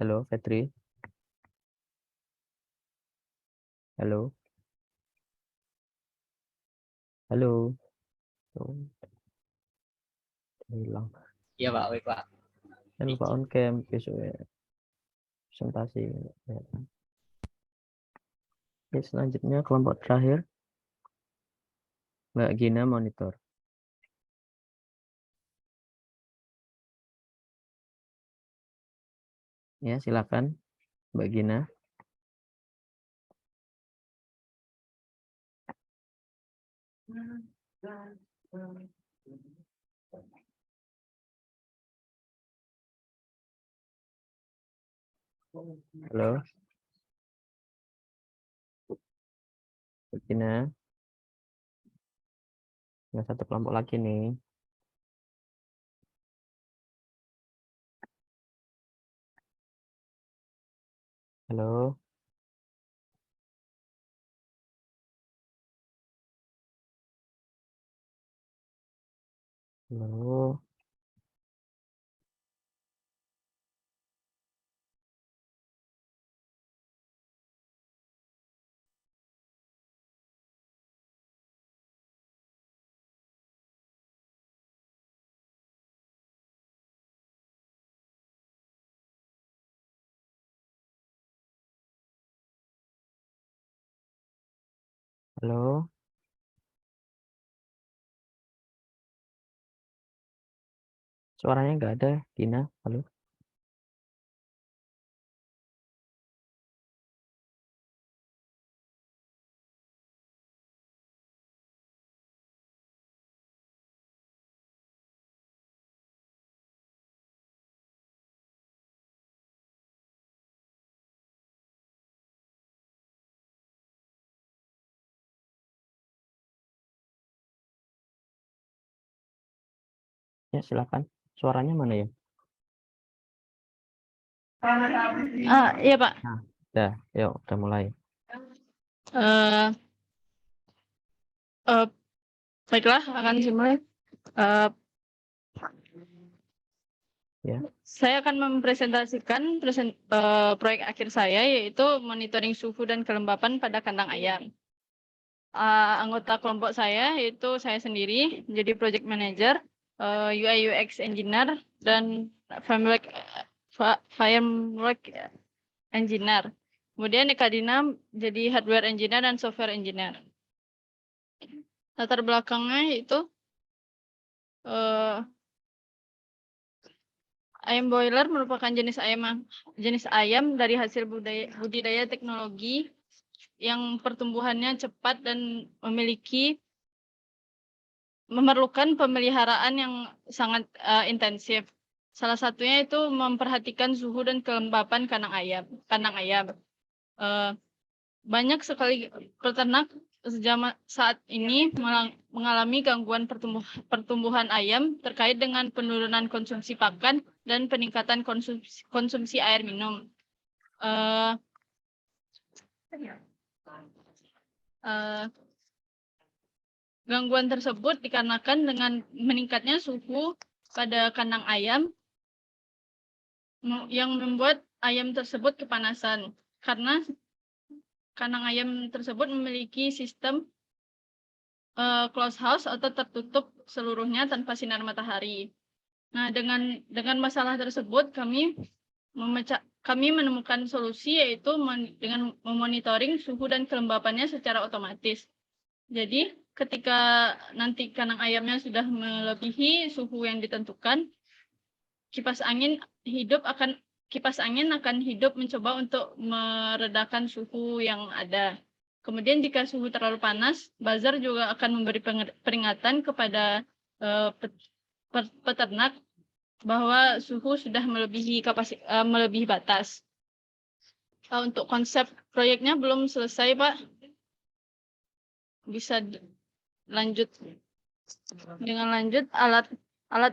Halo, Petri. Halo. Halo. Tuh, hilang. Iya, Pak. Baik, Pak. Jangan lupa on cam besok ya. Presentasi. Ya. Oke, selanjutnya kelompok terakhir. Mbak Gina monitor. Ya, silakan Mbak Gina. Halo. Mbak Gina. Ada satu kelompok lagi nih. Halo. Halo. Halo. Suaranya nggak ada, Gina. Halo. Ya, silakan. Suaranya mana ya? Iya Pak. Nah, udah, yuk, udah mulai. Eh, Baiklah, akan dimulai. Ya. Saya akan mempresentasikan proyek akhir saya, yaitu monitoring suhu dan kelembapan pada kandang ayam. Anggota kelompok saya yaitu saya sendiri menjadi project manager. UI UX engineer dan framework engineer. Kemudian di Kadina jadi hardware engineer dan software engineer. Latar belakangnya itu ayam boiler merupakan jenis ayam dari hasil budidaya teknologi yang pertumbuhannya cepat dan memerlukan pemeliharaan yang sangat intensif. Salah satunya itu memperhatikan suhu dan kelembapan kandang ayam. Banyak sekali peternak saat ini mengalami gangguan pertumbuhan ayam terkait dengan penurunan konsumsi pakan dan peningkatan konsumsi air minum. Gangguan tersebut dikarenakan dengan meningkatnya suhu pada kandang ayam yang membuat ayam tersebut kepanasan karena kandang ayam tersebut memiliki sistem closed house atau tertutup seluruhnya tanpa sinar matahari. Nah, dengan masalah tersebut kami menemukan solusi yaitu dengan memonitoring suhu dan kelembapannya secara otomatis. Jadi, ketika nanti kandang ayamnya sudah melebihi suhu yang ditentukan, kipas angin akan hidup mencoba untuk meredakan suhu yang ada. Kemudian jika suhu terlalu panas, buzzer juga akan memberi peringatan kepada peternak bahwa suhu sudah melebihi batas. Untuk konsep proyeknya belum selesai, Pak. Bisa lanjut. Dengan lanjut, alat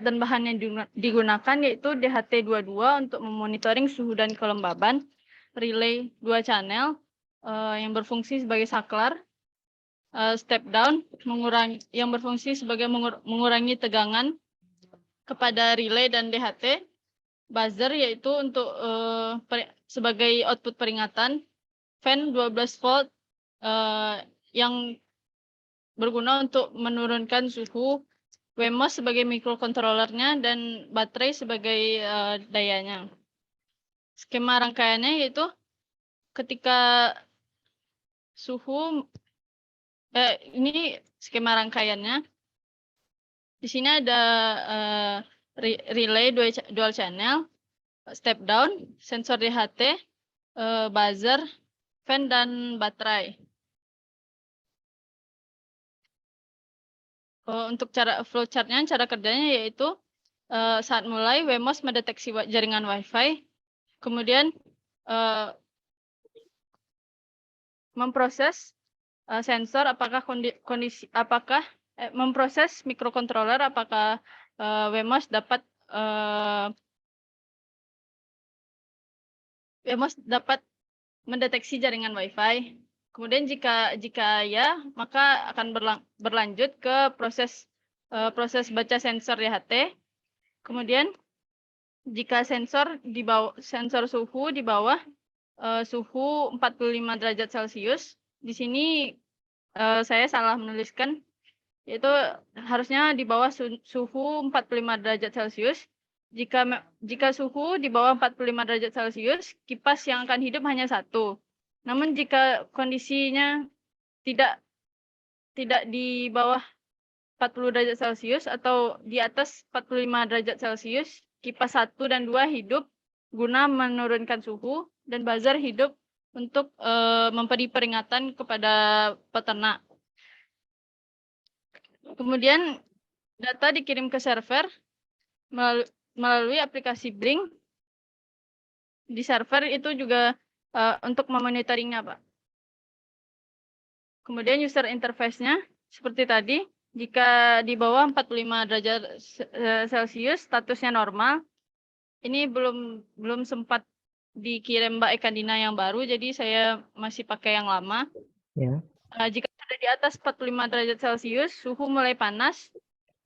dan bahan yang digunakan yaitu DHT22 untuk memonitoring suhu dan kelembaban, relay 2 channel yang berfungsi sebagai saklar, step down yang berfungsi sebagai mengurangi tegangan kepada relay dan DHT, buzzer yaitu untuk sebagai output peringatan, fan 12 volt yang berguna untuk menurunkan suhu, WMOS sebagai mikrokontrolernya, dan baterai sebagai dayanya. Skema rangkaiannya yaitu ketika suhu, ini skema rangkaiannya. Di sini ada relay dual channel, step down, sensor DHT, buzzer, fan, dan baterai. Untuk flowchart-nya, cara kerjanya yaitu saat mulai WMOS mendeteksi jaringan Wi-Fi, kemudian memproses sensor memproses mikrokontroler apakah WMOS dapat mendeteksi jaringan Wi-Fi. Kemudian jika ya, maka akan berlanjut ke proses baca sensor DHT. Kemudian jika sensor suhu di bawah suhu 45 derajat Celcius, di sini saya salah menuliskan, yaitu harusnya di bawah suhu 45 derajat Celcius. Jika suhu di bawah 45 derajat Celcius, kipas yang akan hidup hanya satu. Namun jika kondisinya tidak di bawah 40 derajat Celcius atau di atas 45 derajat Celcius, kipas 1 dan 2 hidup guna menurunkan suhu, dan buzzer hidup untuk memberi peringatan kepada peternak. Kemudian data dikirim ke server melalui aplikasi Blink. Di server itu juga untuk memonitoringnya, Pak. Kemudian user interface-nya seperti tadi, jika di bawah 45 derajat Celcius statusnya normal. Ini belum sempat dikirim Mbak Eka Dina yang baru, jadi saya masih pakai yang lama. Ya. Jika sudah di atas 45 derajat Celcius, suhu mulai panas.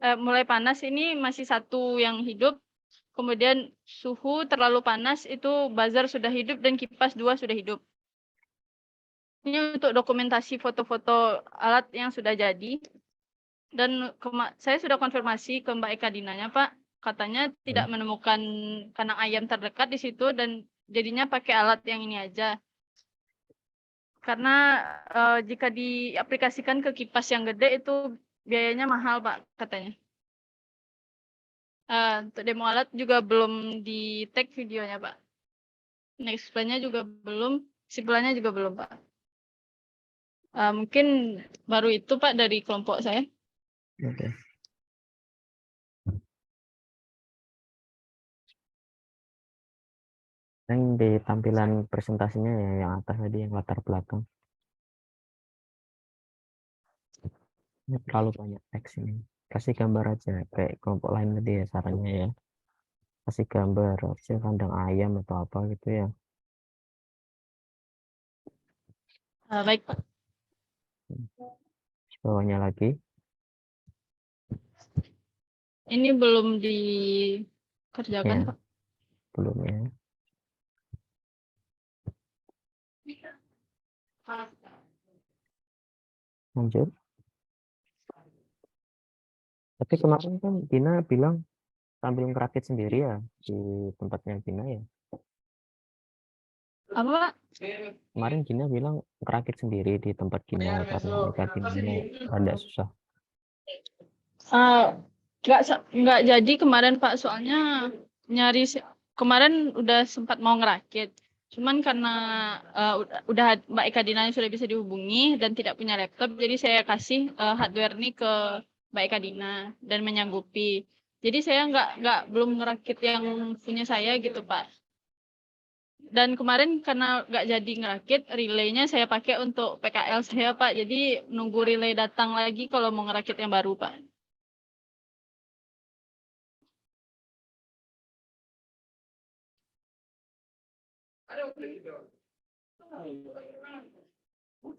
Mulai panas ini masih satu yang hidup. Kemudian suhu terlalu panas itu buzzer sudah hidup dan kipas 2 sudah hidup. Ini untuk dokumentasi foto-foto alat yang sudah jadi. Dan saya sudah konfirmasi ke Mbak Eka Dinanya, Pak. Katanya tidak menemukan kandang ayam terdekat di situ dan jadinya pakai alat yang ini aja. Karena jika diaplikasikan ke kipas yang gede itu biayanya mahal, Pak, katanya. Untuk demo alat juga belum di-tag videonya, Pak. Next plan-nya juga belum, kesimpulannya juga belum, Pak. Mungkin baru itu, Pak, dari kelompok saya. Oke. Yang di tampilan presentasinya ya, yang atas tadi, yang latar belakang. Ini terlalu banyak teks ini. Kasih gambar aja, kayak kelompok lain tadi ya sarannya ya. Kasih gambar, harusnya kandang ayam atau apa gitu ya. Baik, Pak. Bawahnya lagi. Ini belum dikerjakan, Ya, Pak. belum ya. Lanjut. Tapi kemarin kan Dina bilang sambil ngerakit sendiri ya di tempatnya Dina ya. Apa, Pak? Kemarin Dina bilang ngerakit sendiri di tempat Dina karena Dinanya rada susah. Nggak jadi kemarin, Pak, soalnya kemarin udah sempat mau ngerakit. Cuman karena udah Mbak Eka Dinanya sudah bisa dihubungi dan tidak punya laptop, jadi saya kasih hardware ini ke Mbak Eka Dina dan menyanggupi. Jadi saya belum ngerakit yang punya saya gitu, Pak. Dan kemarin karena nggak jadi ngerakit, relaynya saya pakai untuk PKL saya, Pak. Jadi nunggu relay datang lagi kalau mau ngerakit yang baru, Pak.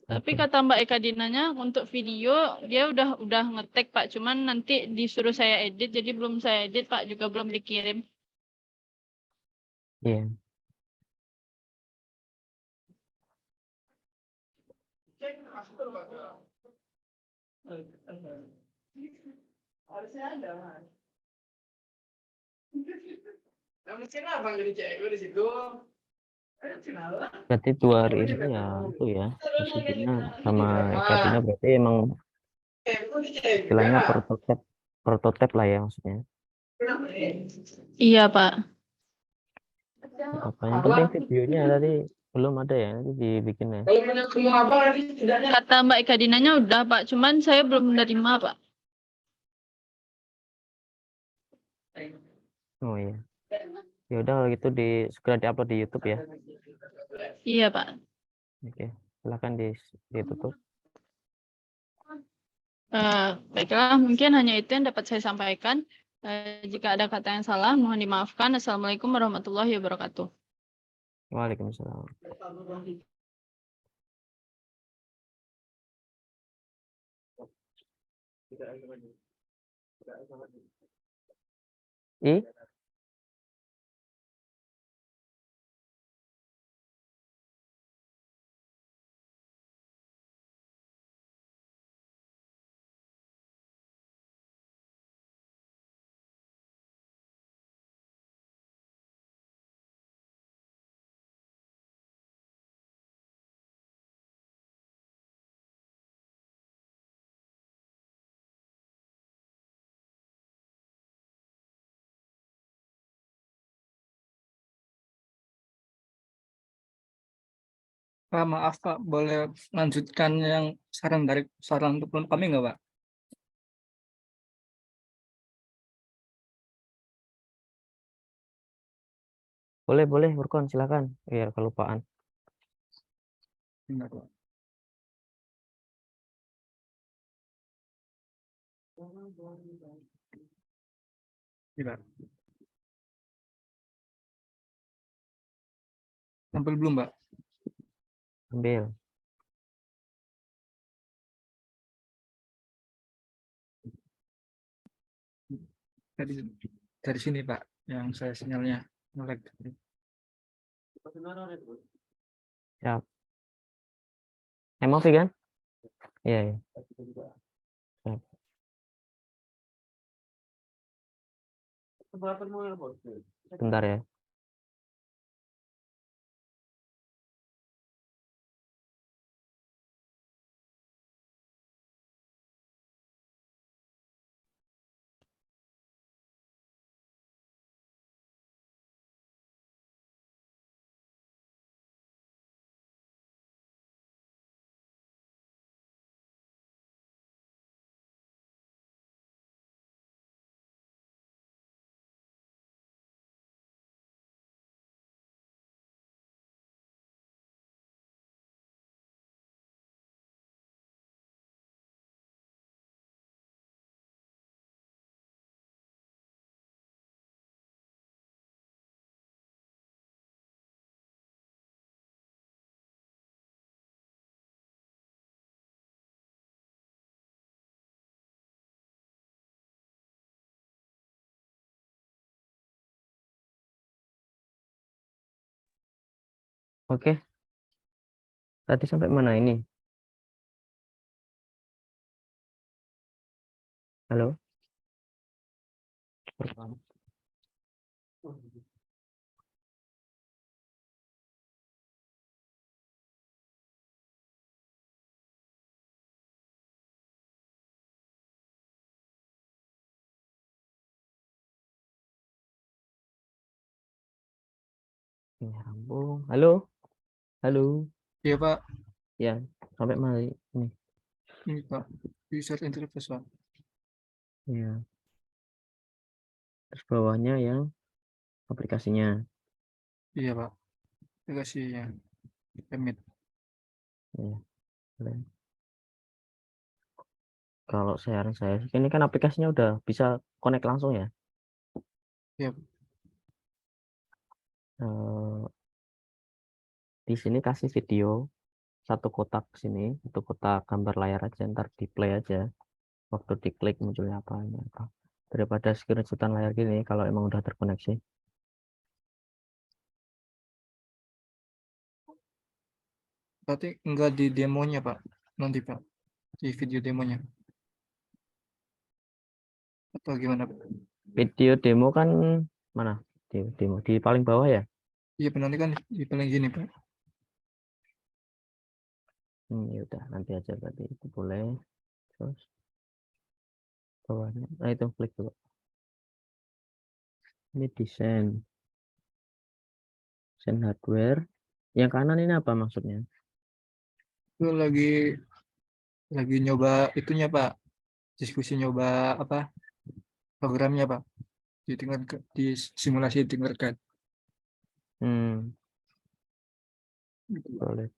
Tapi kata Mbak Eka Dinanya untuk video dia udah ngetek, Pak. Cuman nanti disuruh saya edit, jadi belum saya edit, Pak. Juga belum dikirim. Iya. Harusnya ada, Mas. Mungkin abang jadi cewek di situ. Berarti 2 hari ini ya itu ya. Dina sama Eka Dina berarti emang istilahnya prototipe lah ya maksudnya. Iya, Pak. Apa yang penting videonya tadi belum ada ya, nanti dibikin ya. Kata Mbak Eka Dinanya udah, Pak. Cuman saya belum menerima, Pak. Oh iya. Ya udah kalau gitu segera diupload di YouTube ya. Iya, Pak. Oke, silakan ditutup. Baiklah, mungkin hanya itu yang dapat saya sampaikan. Jika ada kata yang salah, mohon dimaafkan. Assalamualaikum warahmatullahi wabarakatuh. Waalaikumsalam. Pak, maaf Pak, boleh lanjutkan yang saran untuk kami nggak Pak? Boleh, Burkon, silakan. Biar kelupaan. Enggak, Pak. Iya. Sampai belum, Mbak? Ambil. Dari sini, Pak, yang saya sinyalnya nge-lag. Siap. Emosi kan? Iya. Siap. Bentar ya. Oke. Tadi sampai mana ini? Halo? Ini rampung. Halo? Halo? Iya Pak, Ya, sampai mana ini? ini Pak, user interface Pak. Ya. Terus bawahnya yang aplikasinya. Iya Pak, aplikasinya. Emit. Ya. boleh. Kalau saran saya, ini kan aplikasinya udah bisa connect langsung ya. Iya. Di sini kasih video satu kotak sini, satu kotak gambar layar aja, ntar di play aja. Waktu diklik munculnya apa, ini apa. Daripada screenshotan layar gini kalau emang udah terkoneksi. Berarti enggak di demonya Pak, nanti Pak, di video demonya. Atau gimana Pak? Video demo kan mana? Demo di paling bawah ya. Iya nanti kan di paling gini Pak. Ya udah nanti aja berarti itu boleh. Terus bawahnya, nah itu klik dulu. Ini desain hardware. Yang kanan ini apa maksudnya? Itu lagi nyoba itunya Pak, diskusi nyoba apa programnya Pak, di simulasi tingkat. Boleh.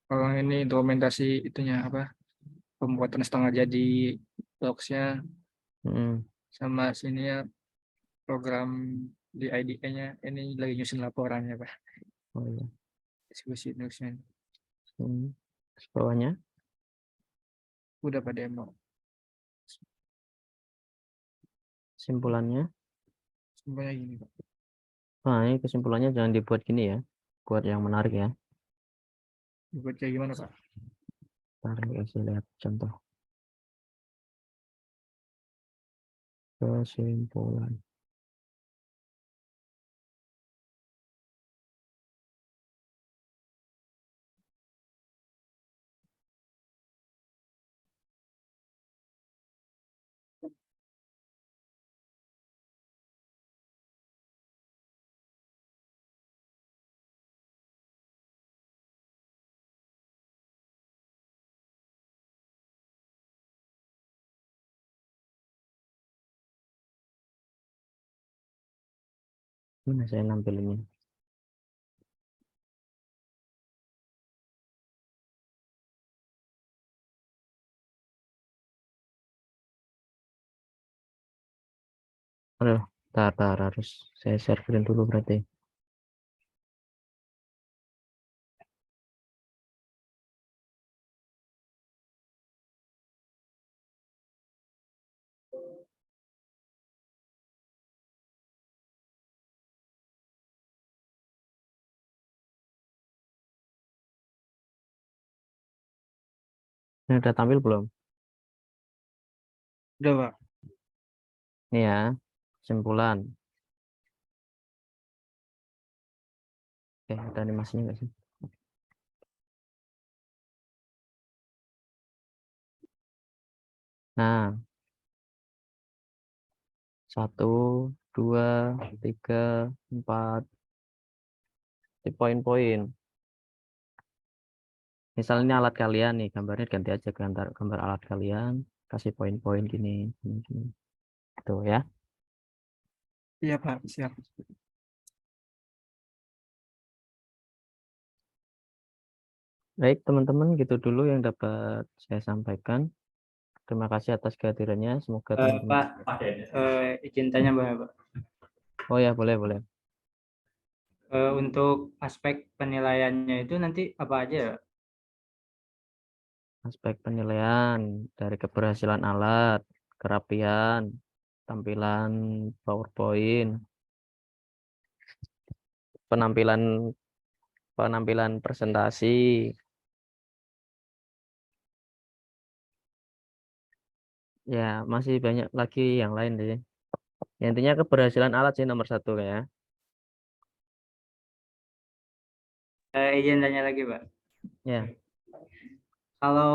Kalau ini dokumentasi itunya apa, pembuatan setengah jadi boxnya, sama sini ya program di IDE-nya, ini lagi nyusun laporannya Pak. Oh iya. Diskusi nyusun. Terus bawahnya? Udah Pak demo. Kesimpulannya? Semuanya gini Pak. Nah, ini kesimpulannya jangan dibuat gini ya. Buat yang menarik ya. Dibuat kayak gimana Pak? Tarik kasih lihat contoh. Kesimpulan. Mana saya nampilinnya? Aduh, tar harus saya sharein dulu berarti. Ini udah tampil belum? Udah Pak. Ini ya. kesimpulan. Oke, ada animasinya nggak sih? Nah, 1, 2, 3, 4. Di poin-poin. Misalnya alat kalian nih, gambarnya ganti aja gambar alat kalian, kasih poin-poin gini, gini. Tuh ya. Iya Pak, siap. Baik teman-teman, gitu dulu yang dapat saya sampaikan. Terima kasih atas kehadirannya. Semoga teman-teman. Pak, izin tanya Pak. Oh ya, boleh. Untuk aspek penilaiannya itu nanti apa aja ya? Aspek penilaian dari keberhasilan alat, kerapian, tampilan PowerPoint, penampilan presentasi. Ya, masih banyak lagi yang lain deh. Ya, intinya keberhasilan alat sih nomor 1 ya. Izin tanya lagi Pak. Ya, Kalau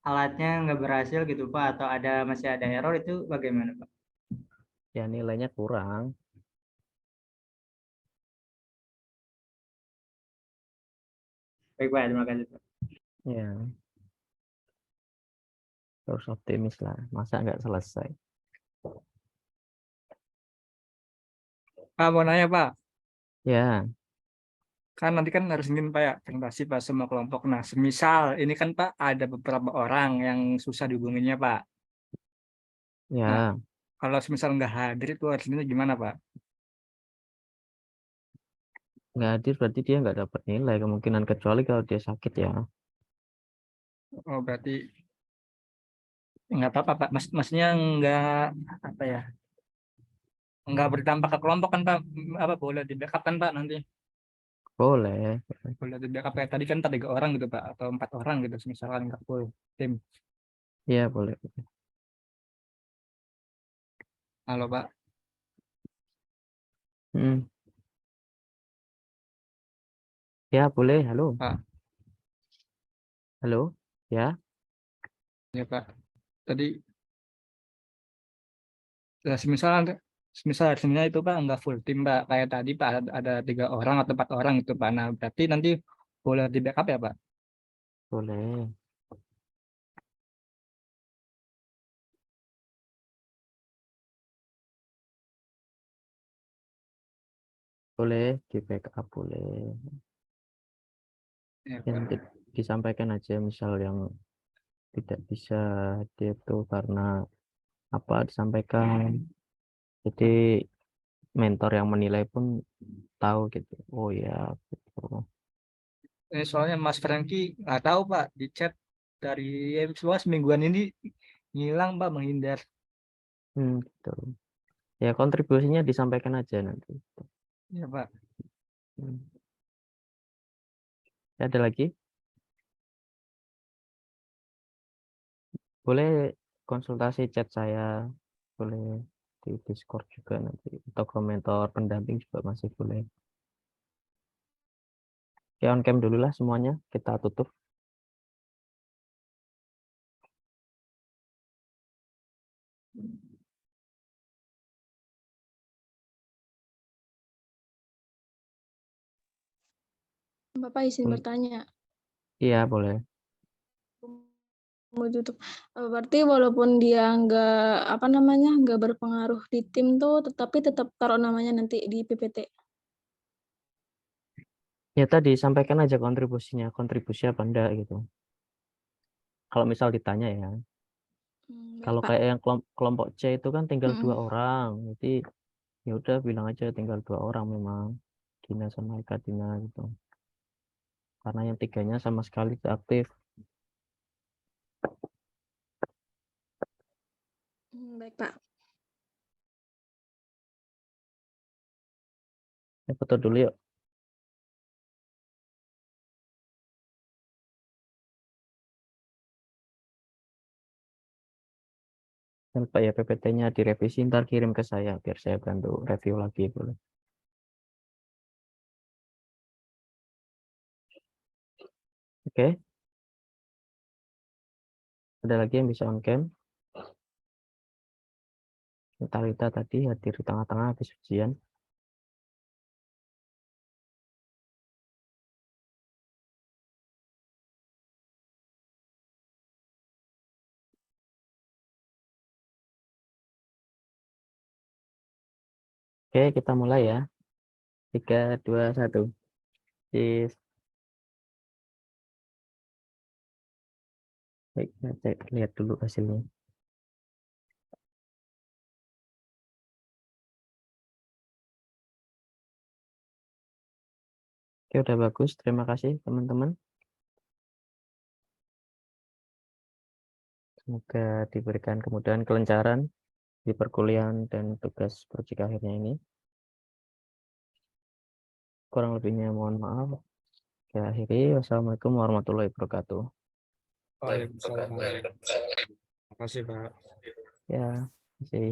alatnya nggak berhasil gitu Pak, atau masih ada error itu bagaimana Pak? ya nilainya kurang. Baik Pak, terima kasih Pak. Ya, terus optimis lah. Masa nggak selesai? Pak mau nanya Pak, Ya, kan nanti kan harus ingin Pak ya presentasi Pak semua kelompok. Nah, semisal ini kan Pak ada beberapa orang yang susah dihubunginya Pak. Nah, ya kalau semisal nggak hadir itu artinya gimana Pak? nggak hadir berarti dia nggak dapat nilai kemungkinan, kecuali kalau dia sakit ya. Oh berarti nggak apa-apa Pak. Maksudnya nggak apa ya? Nggak berdampak ke kelompok kan Pak? Apa boleh di backup kan Pak nanti? Boleh. Boleh di backup kayak tadi kan 3 orang gitu Pak, atau 4 orang gitu misalkan nggak full tim. Iya boleh. Halo Pak. Hmm. Ya boleh. Halo. Pak. Halo. Ya. Ya Pak. Tadi ya, semisal sebenarnya itu Pak nggak full tim Pak. Kayak tadi Pak ada 3 orang atau 4 orang gitu Pak. Nah berarti nanti boleh di backup ya Pak? Boleh. Boleh di backup boleh. Ya Yang Pak. disampaikan aja misal yang tidak bisa dia itu karena apa disampaikan. Jadi mentor yang menilai pun tahu gitu. Oh ya, gitu. Soalnya Mas Franky nggak tahu Pak di chat dari semua semingguan ini ngilang Pak, menghindar. Gitu. Ya kontribusinya disampaikan aja nanti. Ya Pak. Hmm. Ada lagi? Boleh konsultasi chat saya, boleh di Discord juga nanti, atau komentar pendamping juga masih boleh. Ya on cam dulu lah semuanya, kita tutup. Bapak izin bertanya. Iya boleh. Mau tutup. Berarti walaupun dia nggak berpengaruh di tim tuh, tetapi tetap taruh namanya nanti di PPT. Ya tadi sampaikan aja kontribusinya, kontribusi apa enggak gitu. Kalau misal ditanya ya, kalau Pak. kayak yang kelompok C itu kan tinggal 2 Mm-mm. orang, jadi ya udah bilang aja tinggal 2 orang memang, Gina sama Eka Dina gitu. Karena yang 3-nya sama sekali tidak aktif. Baik Pak. Ya, foto dulu yuk. Jangan lupa ya PPT-nya direvisi, ntar kirim ke saya biar saya bantu review lagi boleh. Oke. Ada lagi yang bisa on cam? Talita tadi hadir di tengah-tengah habis ujian. Oke, kita mulai ya. 3, 2, 1. Yes. Baik, saya cek lihat dulu hasilnya. Oke, udah bagus. Terima kasih teman-teman. Semoga diberikan kemudahan kelancaran di perkuliahan dan tugas proyek akhirnya ini. Kurang lebihnya mohon maaf. Saya akhiri. Wassalamualaikum warahmatullahi wabarakatuh. Waalaikumsalam. Terima kasih, Pak. Ya, terima kasih.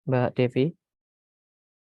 Mbak Devi.